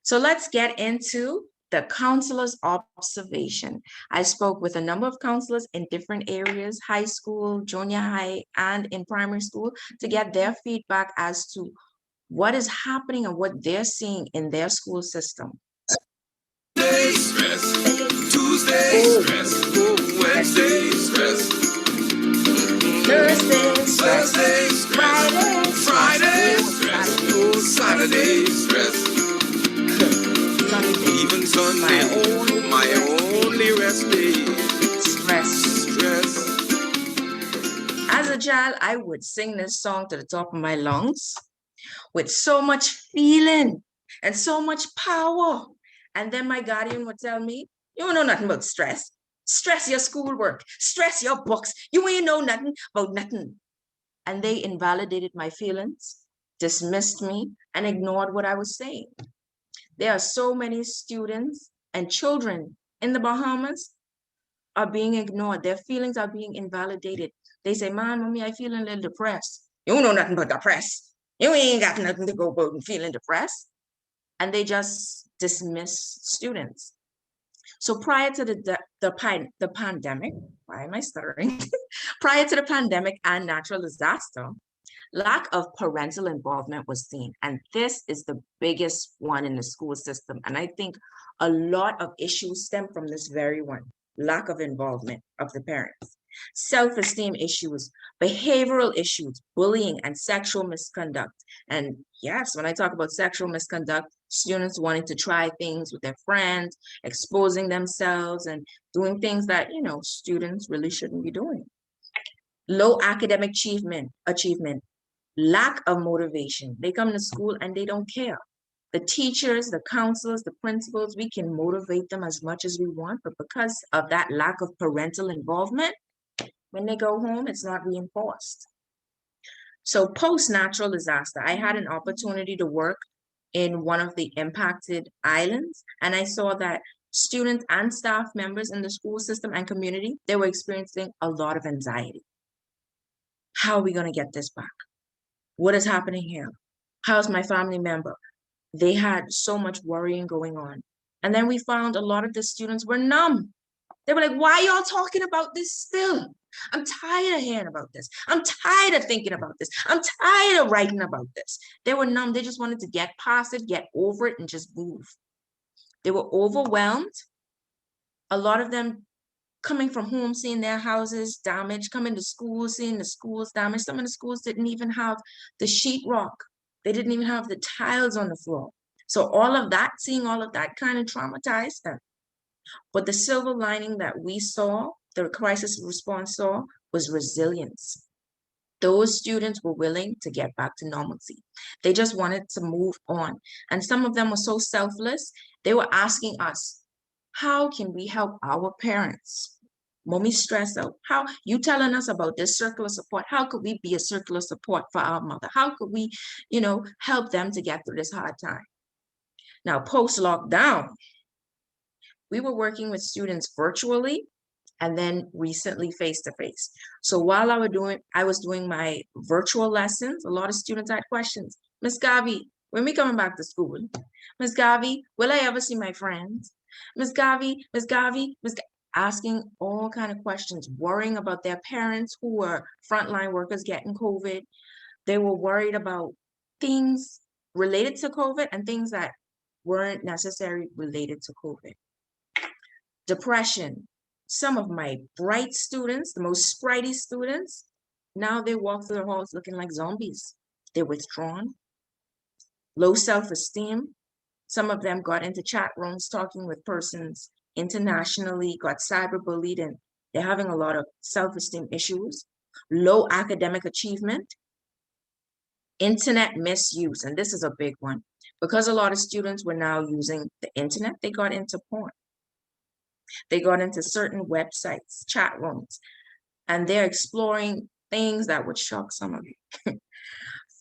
So let's get into the counselor's observation. I spoke with a number of counselors in different areas, high school, junior high, and in primary school, to get their feedback as to what is happening and what they're seeing in their school system. Monday stress, Tuesday stress, Wednesday stress, Thursday stress, Friday stress, Saturday stress. Even Sunday, my only rest day. Stress. As a child, I would sing this song to the top of my lungs with so much feeling and so much power. And then my guardian would tell me, you don't know nothing about stress. Stress your schoolwork, stress your books. You ain't know nothing about nothing. And they invalidated my feelings, dismissed me, and ignored what I was saying. There are so many students and children in the Bahamas are being ignored. Their feelings are being invalidated. They say, man, mommy, I feel a little depressed. You don't know nothing but depressed. You ain't got nothing to go about and feeling depressed. And they just dismiss students. So prior to the pandemic, why am I stuttering? Prior to the pandemic and natural disaster, lack of parental involvement was seen. And this is the biggest one in the school system. And I think a lot of issues stem from this very one, lack of involvement of the parents. Self-esteem issues, behavioral issues, bullying, and sexual misconduct. And yes, when I talk about sexual misconduct, students wanting to try things with their friends, exposing themselves, and doing things that, students really shouldn't be doing. Low academic achievement, lack of motivation. They come to school and they don't care. The teachers, the counselors, the principals, we can motivate them as much as we want, but because of that lack of parental involvement, when they go home, it's not reinforced. So post-natural disaster, I had an opportunity to work in one of the impacted islands, and I saw that students and staff members in the school system and community, they were experiencing a lot of anxiety. How are we going to get this back? What is happening here? How's my family member? They had so much worrying going on. And then we found a lot of the students were numb. They were like, why y'all talking about this still? I'm tired of hearing about this. I'm tired of thinking about this. I'm tired of writing about this. They were numb. They just wanted to get past it, get over it, and just move. They were overwhelmed. A lot of them coming from home, seeing their houses damaged, coming to school, seeing the schools damaged. Some of the schools didn't even have the sheetrock. They didn't even have the tiles on the floor. So all of that, seeing all of that kind of traumatized them. But the silver lining that we saw, the crisis response saw, was resilience. Those students were willing to get back to normalcy. They just wanted to move on. And some of them were so selfless, they were asking us, how can we help our parents? Mommy stressed out. How you telling us about this circle of support? How could we be a circle of support for our mother? How could we, help them to get through this hard time? Now, post-lockdown, we were working with students virtually and then recently face-to-face. So while I was doing my virtual lessons, a lot of students had questions. Miss Garvey, when we coming back to school? Miss Garvey, will I ever see my friends? Miss Garvey, asking all kind of questions, worrying about their parents who were frontline workers getting COVID. They were worried about things related to COVID and things that weren't necessarily related to COVID. Depression. Some of my bright students, the most spritey students, now they walk through the halls looking like zombies. They're withdrawn. Low self-esteem. Some of them got into chat rooms talking with persons internationally, got cyberbullied, and they're having a lot of self-esteem issues. Low academic achievement. Internet misuse, and this is a big one. Because a lot of students were now using the internet, they got into porn. They got into certain websites, chat rooms, and they're exploring things that would shock some of you.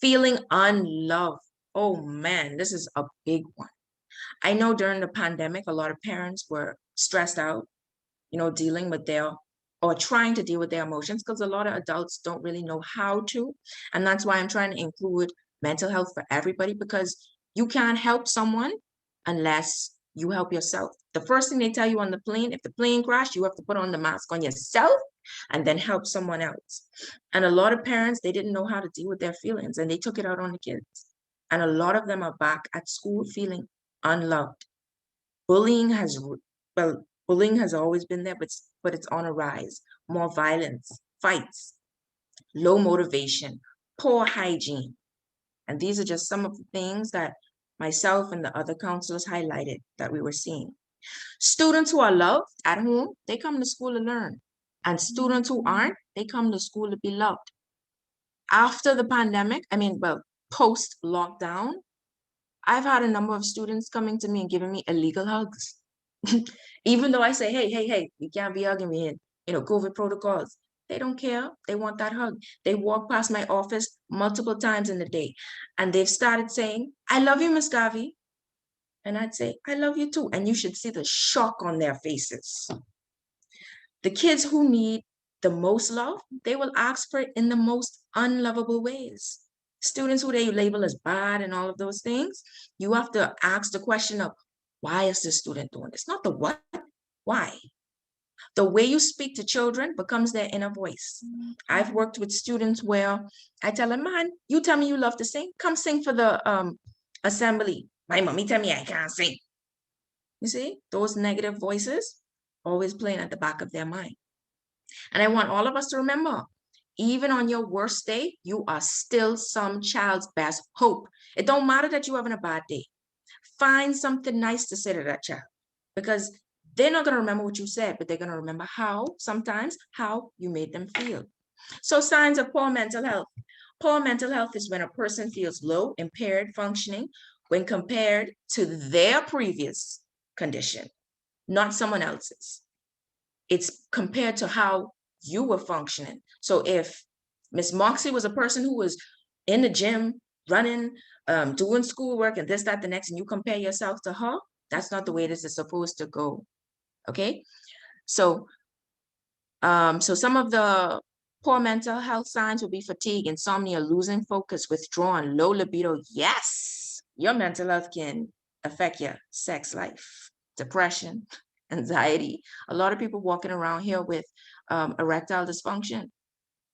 Feeling unloved. Oh man, this is a big one. I know during the pandemic, a lot of parents were stressed out, dealing with or trying to deal with their emotions, because a lot of adults don't really know how to. And that's why I'm trying to include mental health for everybody, because you can't help someone unless you help yourself. The first thing they tell you on the plane, if the plane crashed, you have to put on the mask on yourself and then help someone else. And a lot of parents, they didn't know how to deal with their feelings and they took it out on the kids. And a lot of them are back at school feeling unloved. Bullying has always been there, but it's on a rise. More violence, fights, low motivation, poor hygiene. And these are just some of the things that myself and the other counselors highlighted that we were seeing. Students who are loved at home, they come to school to learn. And students who aren't, they come to school to be loved. After the pandemic, post-lockdown, I've had a number of students coming to me and giving me illegal hugs. Even though I say, hey, you can't be hugging me in, COVID protocols. They don't care. They want that hug. They walk past my office multiple times in the day and they've started saying, I love you, Miss Garvey. And I'd say, I love you too. And you should see the shock on their faces. The kids who need the most love, they will ask for it in the most unlovable ways. Students who they label as bad and all of those things, you have to ask the question of, why is this student doing this? Not the what, why? The way you speak to children becomes their inner voice. I've worked with students where I tell them, man, you tell me you love to sing, come sing for the assembly. My mommy tell me I can't sing. You see, those negative voices always playing at the back of their mind. And I want all of us to remember, even on your worst day, you are still some child's best hope. It don't matter that you're having a bad day. Find something nice to say to that child, because they're not going to remember what you said, but they're going to remember sometimes how you made them feel. So signs of poor mental health. Poor mental health is when a person feels low, impaired functioning when compared to their previous condition, not someone else's. It's compared to how you were functioning. So if Miss Moxie was a person who was in the gym, running, doing schoolwork and this, that, the next, and you compare yourself to her, that's not the way this is supposed to go. Okay. So, so some of the poor mental health signs will be fatigue, insomnia, losing focus, withdrawn, low libido. Yes, your mental health can affect your sex life, depression, anxiety. A lot of people walking around here with erectile dysfunction,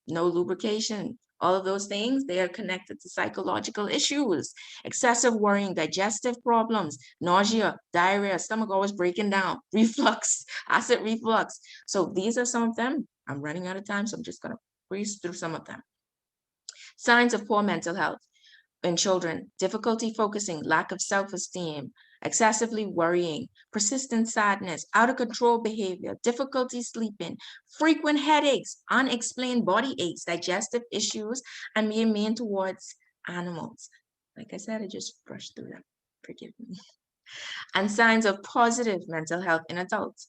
no lubrication, all of those things, they are connected to psychological issues, excessive worrying, digestive problems, nausea, diarrhea, stomach always breaking down, reflux, acid reflux. So these are some of them. I'm running out of time, so I'm just going to breeze through some of them. Signs of poor mental health in children: difficulty focusing, lack of self-esteem, excessively worrying, persistent sadness, out of control behavior, difficulty sleeping, frequent headaches, unexplained body aches, digestive issues, and being mean towards animals. Like I said, I just brushed through them. Forgive me. And signs of positive mental health in adults: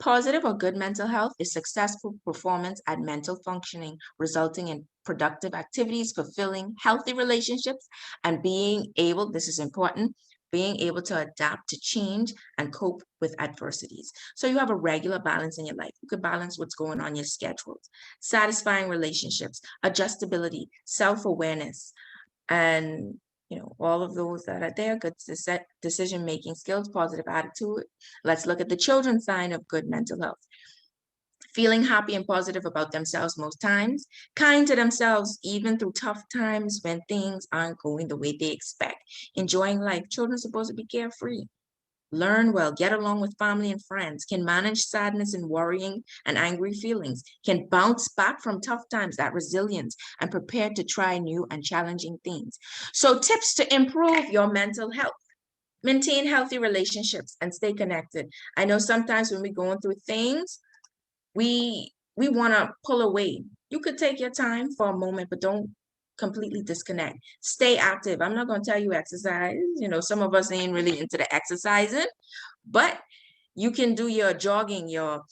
Positive or good mental health is successful performance at mental functioning, resulting in productive activities, fulfilling healthy relationships, and being able, this is important, being able to adapt to change and cope with adversities. So you have a regular balance in your life. You could balance what's going on in your schedules, satisfying relationships, adjustability, self-awareness, and all of those that are there, good decision-making skills, positive attitude. Let's look at the children's sign of good mental health. Feeling happy and positive about themselves most times, kind to themselves even through tough times when things aren't going the way they expect, enjoying life. Children are supposed to be carefree. Learn well, get along with family and friends, can manage sadness and worrying and angry feelings, can bounce back from tough times, that resilience, and prepare to try new and challenging things. So tips to improve your mental health. Maintain healthy relationships and stay connected. I know sometimes when we're going through things, we want to pull away. You could take your time for a moment, but don't completely disconnect. Stay active. I'm not going to tell you exercise. Some of us ain't really into the exercising, but you can do your jogging, your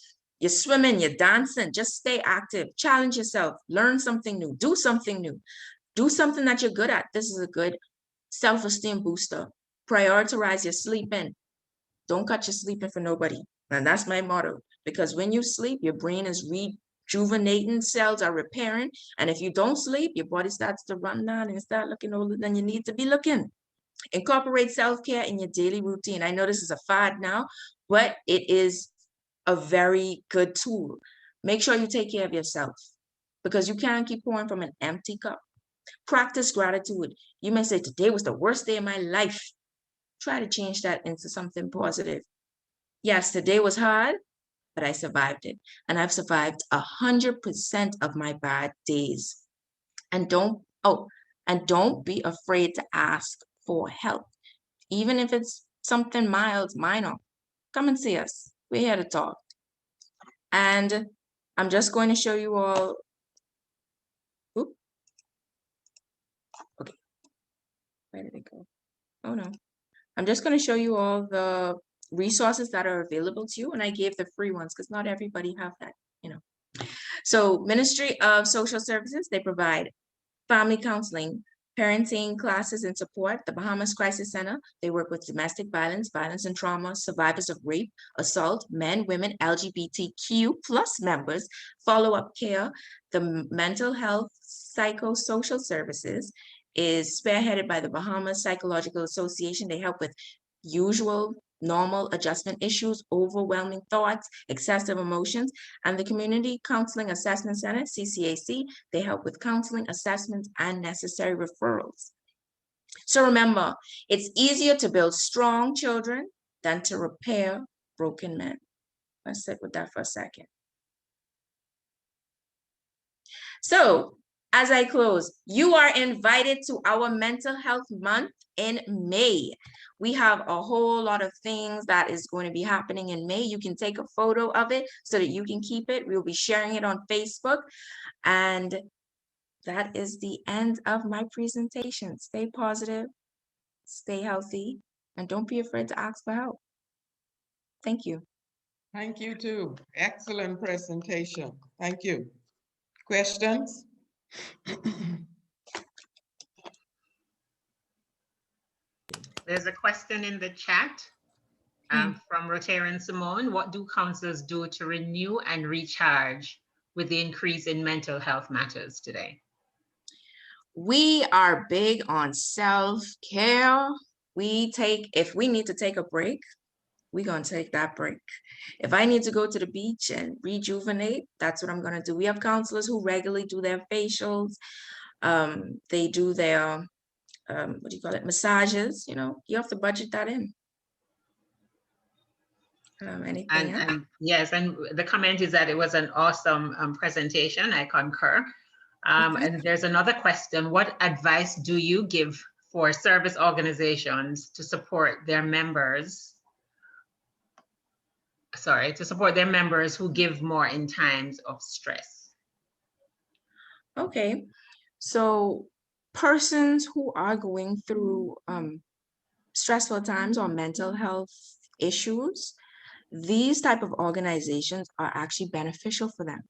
swimming, your dancing. Just stay active. Challenge yourself. Learn something new. Do something new. Do something that you're good at. This is a good self-esteem booster. Prioritize your sleeping. Don't cut your sleeping for nobody. And that's my motto, because when you sleep, your brain is rejuvenating, cells are repairing. And if you don't sleep, your body starts to run down and start looking older than you need to be looking. Incorporate self-care in your daily routine. I know this is a fad now, but it is a very good tool. Make sure you take care of yourself, because you can't keep pouring from an empty cup. Practice gratitude. You may say, today was the worst day of my life. Try to change that into something positive. Yes, today was hard, but I survived it. And I've survived 100% of my bad days. And don't be afraid to ask for help. Even if it's something mild, minor, come and see us. We're here to talk. And I'm just going to show you all. Oop. Okay. Where did it go? Oh no. I'm just going to show you all the resources that are available to you. And I gave the free ones because not everybody have that, So Ministry of Social Services, they provide family counseling, parenting classes and support. The Bahamas Crisis Center, they work with domestic violence, violence and trauma, survivors of rape, assault, men, women, LGBTQ plus members, follow-up care. The mental health psychosocial services is spearheaded by the Bahamas Psychological Association. They help with usual normal adjustment issues, overwhelming thoughts, excessive emotions, and the Community Counseling Assessment Center, CCAC, they help with counseling, assessments, and necessary referrals. So remember, it's easier to build strong children than to repair broken men. Let's sit with that for a second. So as I close, you are invited to our Mental Health Month in May. We have a whole lot of things that is going to be happening in May. You can take a photo of it so that you can keep it. We'll be sharing it on Facebook. And that is the end of my presentation. Stay positive, stay healthy, and don't be afraid to ask for help. Thank you. Thank you too. Excellent presentation. Thank you. Questions? There's a question in the chat from Rotarian Simone. What do counselors do to renew and recharge with the increase in mental health matters today? We are big on self-care. If we need to take a break, we're going to take that break. If I need to go to the beach and rejuvenate, that's what I'm going to do. We have counselors who regularly do their facials. They do their, massages. You have to budget that in. Anything else? Yes, and the comment is that it was an awesome presentation. I concur. And there's another question. What advice do you give for service organizations to support their members? To support their members who give more in times of stress? Okay, so persons who are going through stressful times or mental health issues, These type of organizations are actually beneficial for them.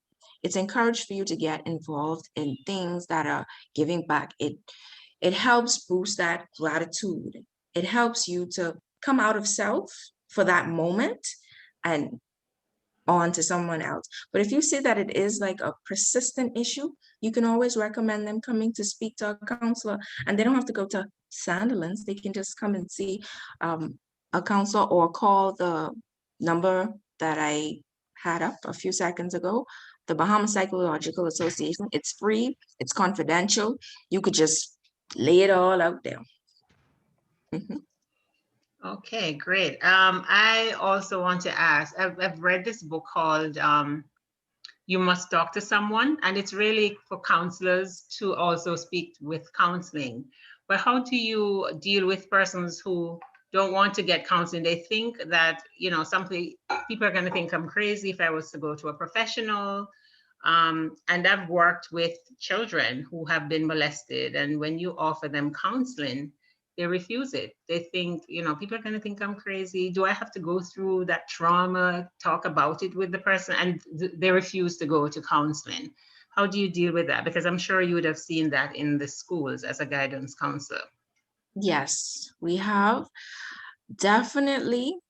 It's encouraged for you to get involved in things that are giving back. It helps boost that gratitude. It helps you to come out of self for that moment and on to someone else. But if you see that it is like a persistent issue, you can always recommend them coming to speak to a counselor, and they don't have to go to Sandilands. They can just come and see a counselor or call the number that I had up a few seconds ago, the Bahamas Psychological Association. It's free, it's confidential. You could just lay it all out there. Mhm. Okay, great. I also want to ask, I've read this book called You Must Talk to Someone, and it's really for counselors to also speak with counseling. But how do you deal with persons who don't want to get counseling? They think that, you know, people are going to think I'm crazy if I was to go to a professional. And I've worked with children who have been molested, and when you offer them counseling, they refuse it. They think, you know, people are going to think I'm crazy. Do I have to go through that trauma, talk about it with the person? And they refuse to go to counseling. How do you deal with that? Because I'm sure you would have seen that in the schools as a guidance counselor. Yes, we have. Definitely,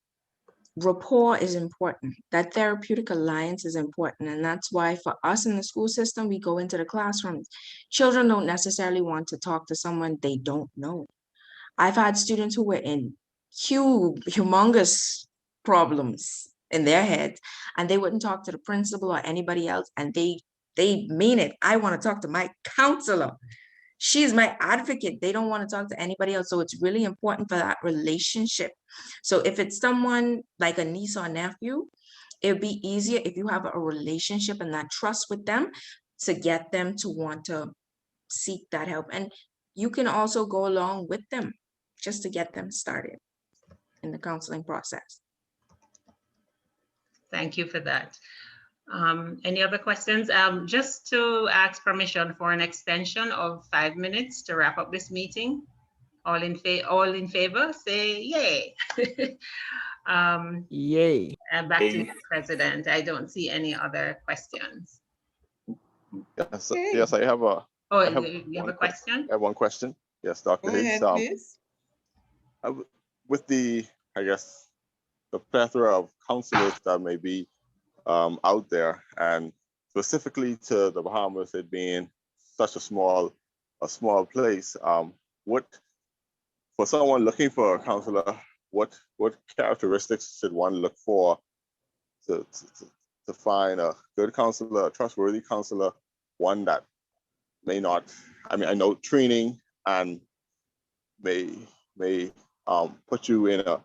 rapport is important. That therapeutic alliance is important. And that's why for us in the school system, we go into the classrooms. Children don't necessarily want to talk to someone they don't know. I've had students who were in humongous problems in their heads, and they wouldn't talk to the principal or anybody else, and they mean it. I want to talk to my counselor. She's my advocate. They don't want to talk to anybody else. So it's really important for that relationship. So if it's someone like a niece or nephew, it would be easier if you have a relationship and that trust with them to get them to want to seek that help. And you can also go along with them just to get them started in the counseling process. Thank you for that. Any other questions? Just to ask permission for an extension of 5 minutes to wrap up this meeting. All in favor, say yay. Yay. And back to the president. I don't see any other questions. Yes, Okay. yes, I have a. Oh, I have you have a question? I have one question. Yes, Dr. Go Higgs. ahead, please. With the, I guess, the plethora of counselors that may be out there, and specifically to the Bahamas, it being such a small place, what for someone looking for a counselor, what characteristics should one look for to find a good counselor, a trustworthy counselor, one that may not, I mean, I know training and may put you in a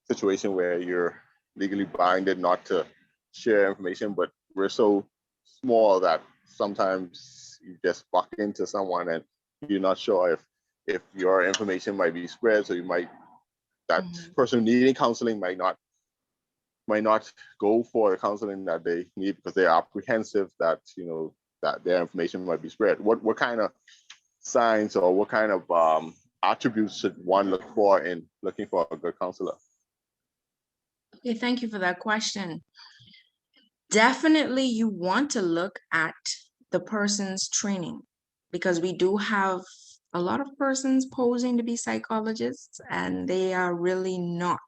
situation where you're legally binded not to share information, but we're so small that sometimes you just buck into someone and you're not sure if your information might be spread, so you might, that person needing counseling might not go for the counseling that they need because they're apprehensive that, you know, that their information might be spread. What kind of signs or what kind of attributes should one look for in looking for a good counselor? Okay, thank you for that question. Definitely you want to look at the person's training, because we do have a lot of persons posing to be psychologists and they are really not.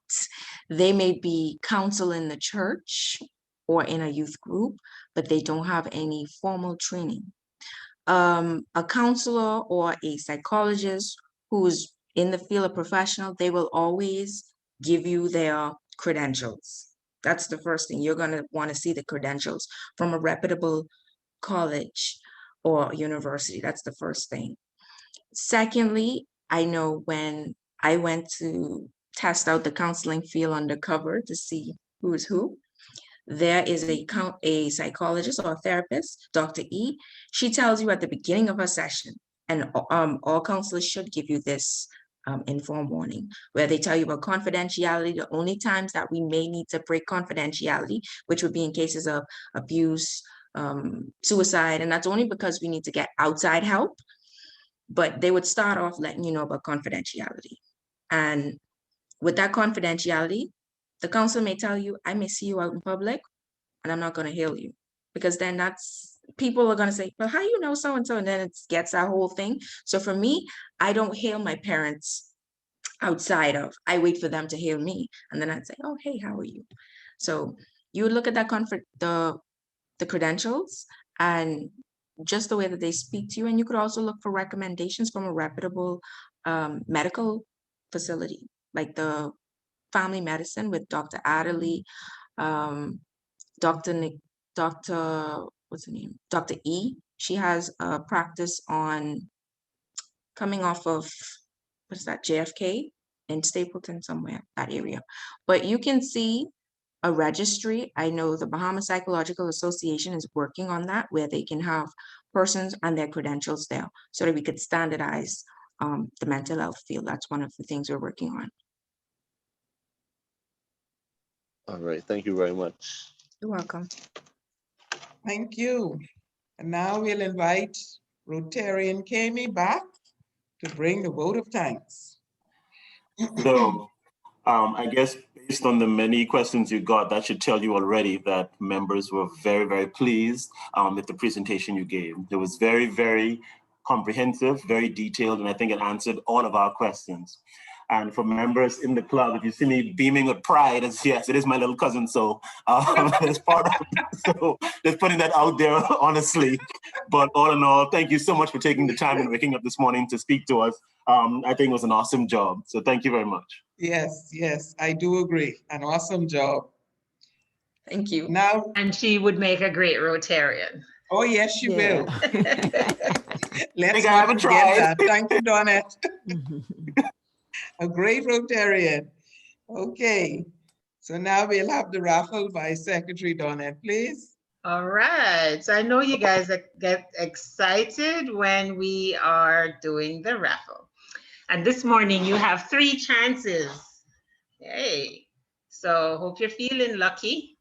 They may be counsel in the church or in a youth group, but they don't have any formal training. A counselor or a psychologist who's in the field of professional, they will always give you their credentials. That's the first thing. You're going to want to see the credentials from a reputable college or university. That's the first thing. Secondly, I know when I went to test out the counseling field undercover to see who is who, there is a psychologist or a therapist, Dr. E. She tells you at the beginning of a session, and all counselors should give you this informed warning, where they tell you about confidentiality, the only times that we may need to break confidentiality, which would be in cases of abuse, suicide, and that's only because we need to get outside help. But they would start off letting you know about confidentiality. And with that confidentiality, The council may tell you, I may see you out in public and I'm not going to hail you, because then people are going to say, well, how you know so-and-so? And then it gets that whole thing. So for me, I don't hail my parents outside of, I wait for them to hail me. And then I'd say, oh, hey, how are you? So you would look at that the credentials and just the way that they speak to you. And you could also look for recommendations from a reputable medical facility, like the family medicine with Dr. Adderley, Dr. What's her name? Dr. E. She has a practice on coming off of, what's that, JFK in Stapleton somewhere, that area. But you can see a registry. I know the Bahamas Psychological Association is working on that, where they can have persons and their credentials there so that we could standardize the mental health field. That's one of the things we're working on. All right, thank you very much. You're welcome. Thank you. And now we'll invite Rotarian Kami back to bring the vote of thanks. So I guess based on the many questions you got, that should tell you already that members were very, very pleased with the presentation you gave. It was very, very comprehensive, very detailed, and I think it answered all of our questions. And for members in the club, if you see me beaming with pride, it's yes, it is my little cousin. So it's part of so just putting that out there, honestly. But all in all, thank you so much for taking the time and waking up this morning to speak to us. I think it was an awesome job. So thank you very much. Yes, yes, I do agree. An awesome job. Thank you. Now, and she would make a great Rotarian. Oh, yes, she will. Let's I haven't not forget tried. that. Thank you, Donette. A great Rotarian. Okay, so now we'll have the raffle by Secretary Donette, please. All right, so I know you guys get excited when we are doing the raffle. And this morning you have 3 chances. Hey, so hope you're feeling lucky.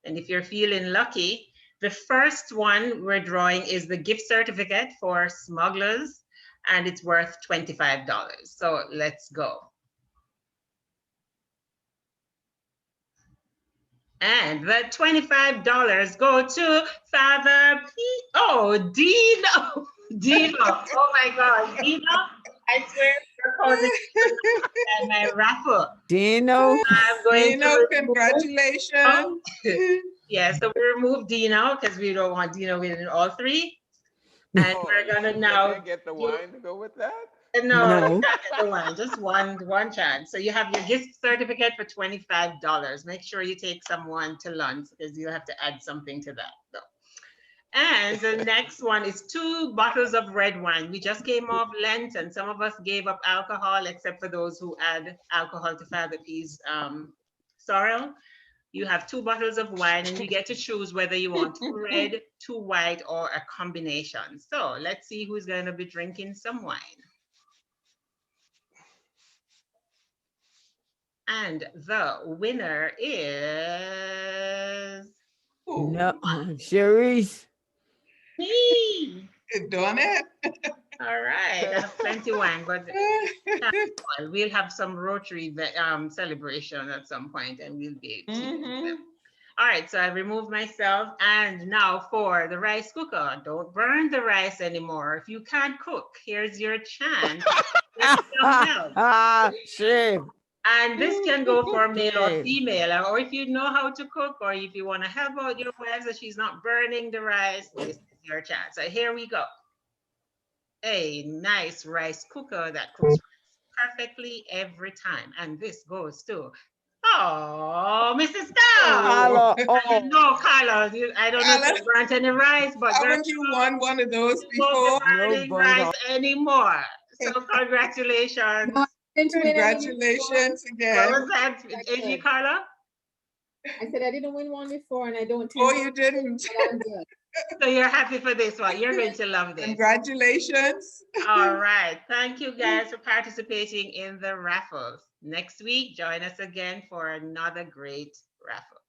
And if you're feeling lucky, the first one we're drawing is the gift certificate for Smugglers, and it's worth $25. So let's go. And the $25 go to Father P. Oh, Dino. Dino. Oh my God, Dino. I swear you're causing and my raffle. Dino. I'm going Dino, to congratulations. Yeah, so we remove Dino because we don't want Dino winning all 3. And we're gonna now get the wine to go with that. No, you can't get the wine, just one chance. So you have your gift certificate for $25. Make sure you take someone to lunch because you have to add something to that though. And the next one is 2 bottles of red wine. We just came off Lent and some of us gave up alcohol except for those who add alcohol to Father P's sorrel. You have 2 bottles of wine and you get to choose whether you want 2 red, 2 white, or a combination. So let's see who's going to be drinking some wine. And the winner is... No, Cherise. Me. Donette. All right, I have plenty of wine, but we'll have some Rotary celebration at some point and we'll be them. All right, so I removed myself, and now for the rice cooker. Don't burn the rice anymore. If you can't cook, here's your chance. Shame. And this can go for male or female, or if you know how to cook, or if you want to help out your wife so she's not burning the rice, this is your chance. So here we go. A nice rice cooker that cooks perfectly every time. And this goes to, oh, Mrs. Carla. No, Carla, I don't know if you burnt any rice, but haven't you won one of those before? Burning rice anymore. So congratulations. Congratulations again. What was that, AG Carla? I said I didn't win one before and I don't think Oh, you didn't? So you're happy for this one. You're going to love this. Congratulations. All right. Thank you guys for participating in the raffles. Next week, join us again for another great raffle.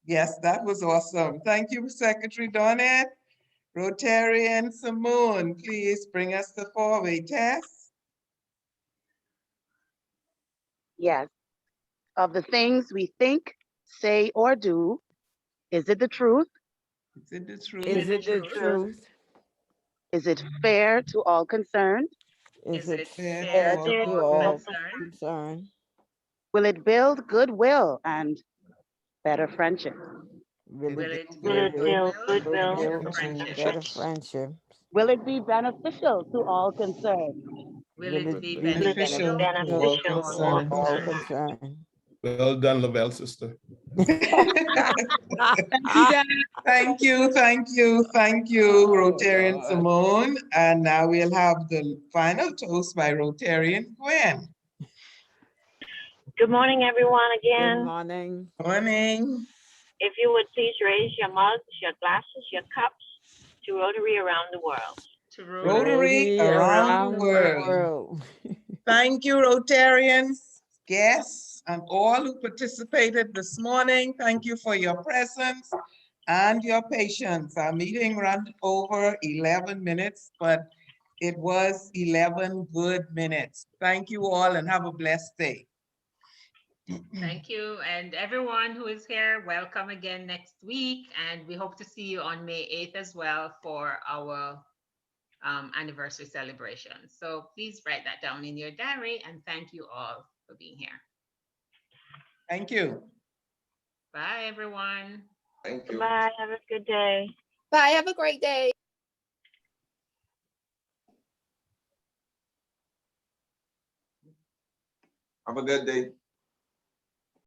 Yes, that was awesome. Thank you, Secretary Donette. Rotarian Simone, please bring us the 4-way test. Yes. of the things we think, say, or do? Is it the truth? Is it the truth? Is it the truth? Is it fair to all concerned? Is it Fair fair to to all all concerned? concerned? Will it build goodwill and better friendship? Will Will it it build build goodwill goodwill and and friendship? better friendship? Will it be beneficial to all concerned? Will it be Beneficial beneficial to all to all concerned. All concerned? concerned. Well done, Lavelle sister. Thank you, thank you, thank you, Rotarian Simone. And now we'll have the final toast by Rotarian Gwen. Good morning, everyone, Good again. morning. Morning. If you would please raise your mugs, your glasses, your cups to Rotary around the world. To Rotary around the world. Thank you, Rotarians, guests, and all who participated this morning. Thank you for your presence and your patience. Our meeting ran over 11 minutes, but it was 11 good minutes. Thank you all and have a blessed day. Thank you. And everyone who is here, welcome again next week. And we hope to see you on May 8th as well for our anniversary celebration. So please write that down in your diary, and thank you all for being here. Thank you. Bye, everyone. Thank you. Bye. Have a good day. Bye. Have a great day. Have a good day.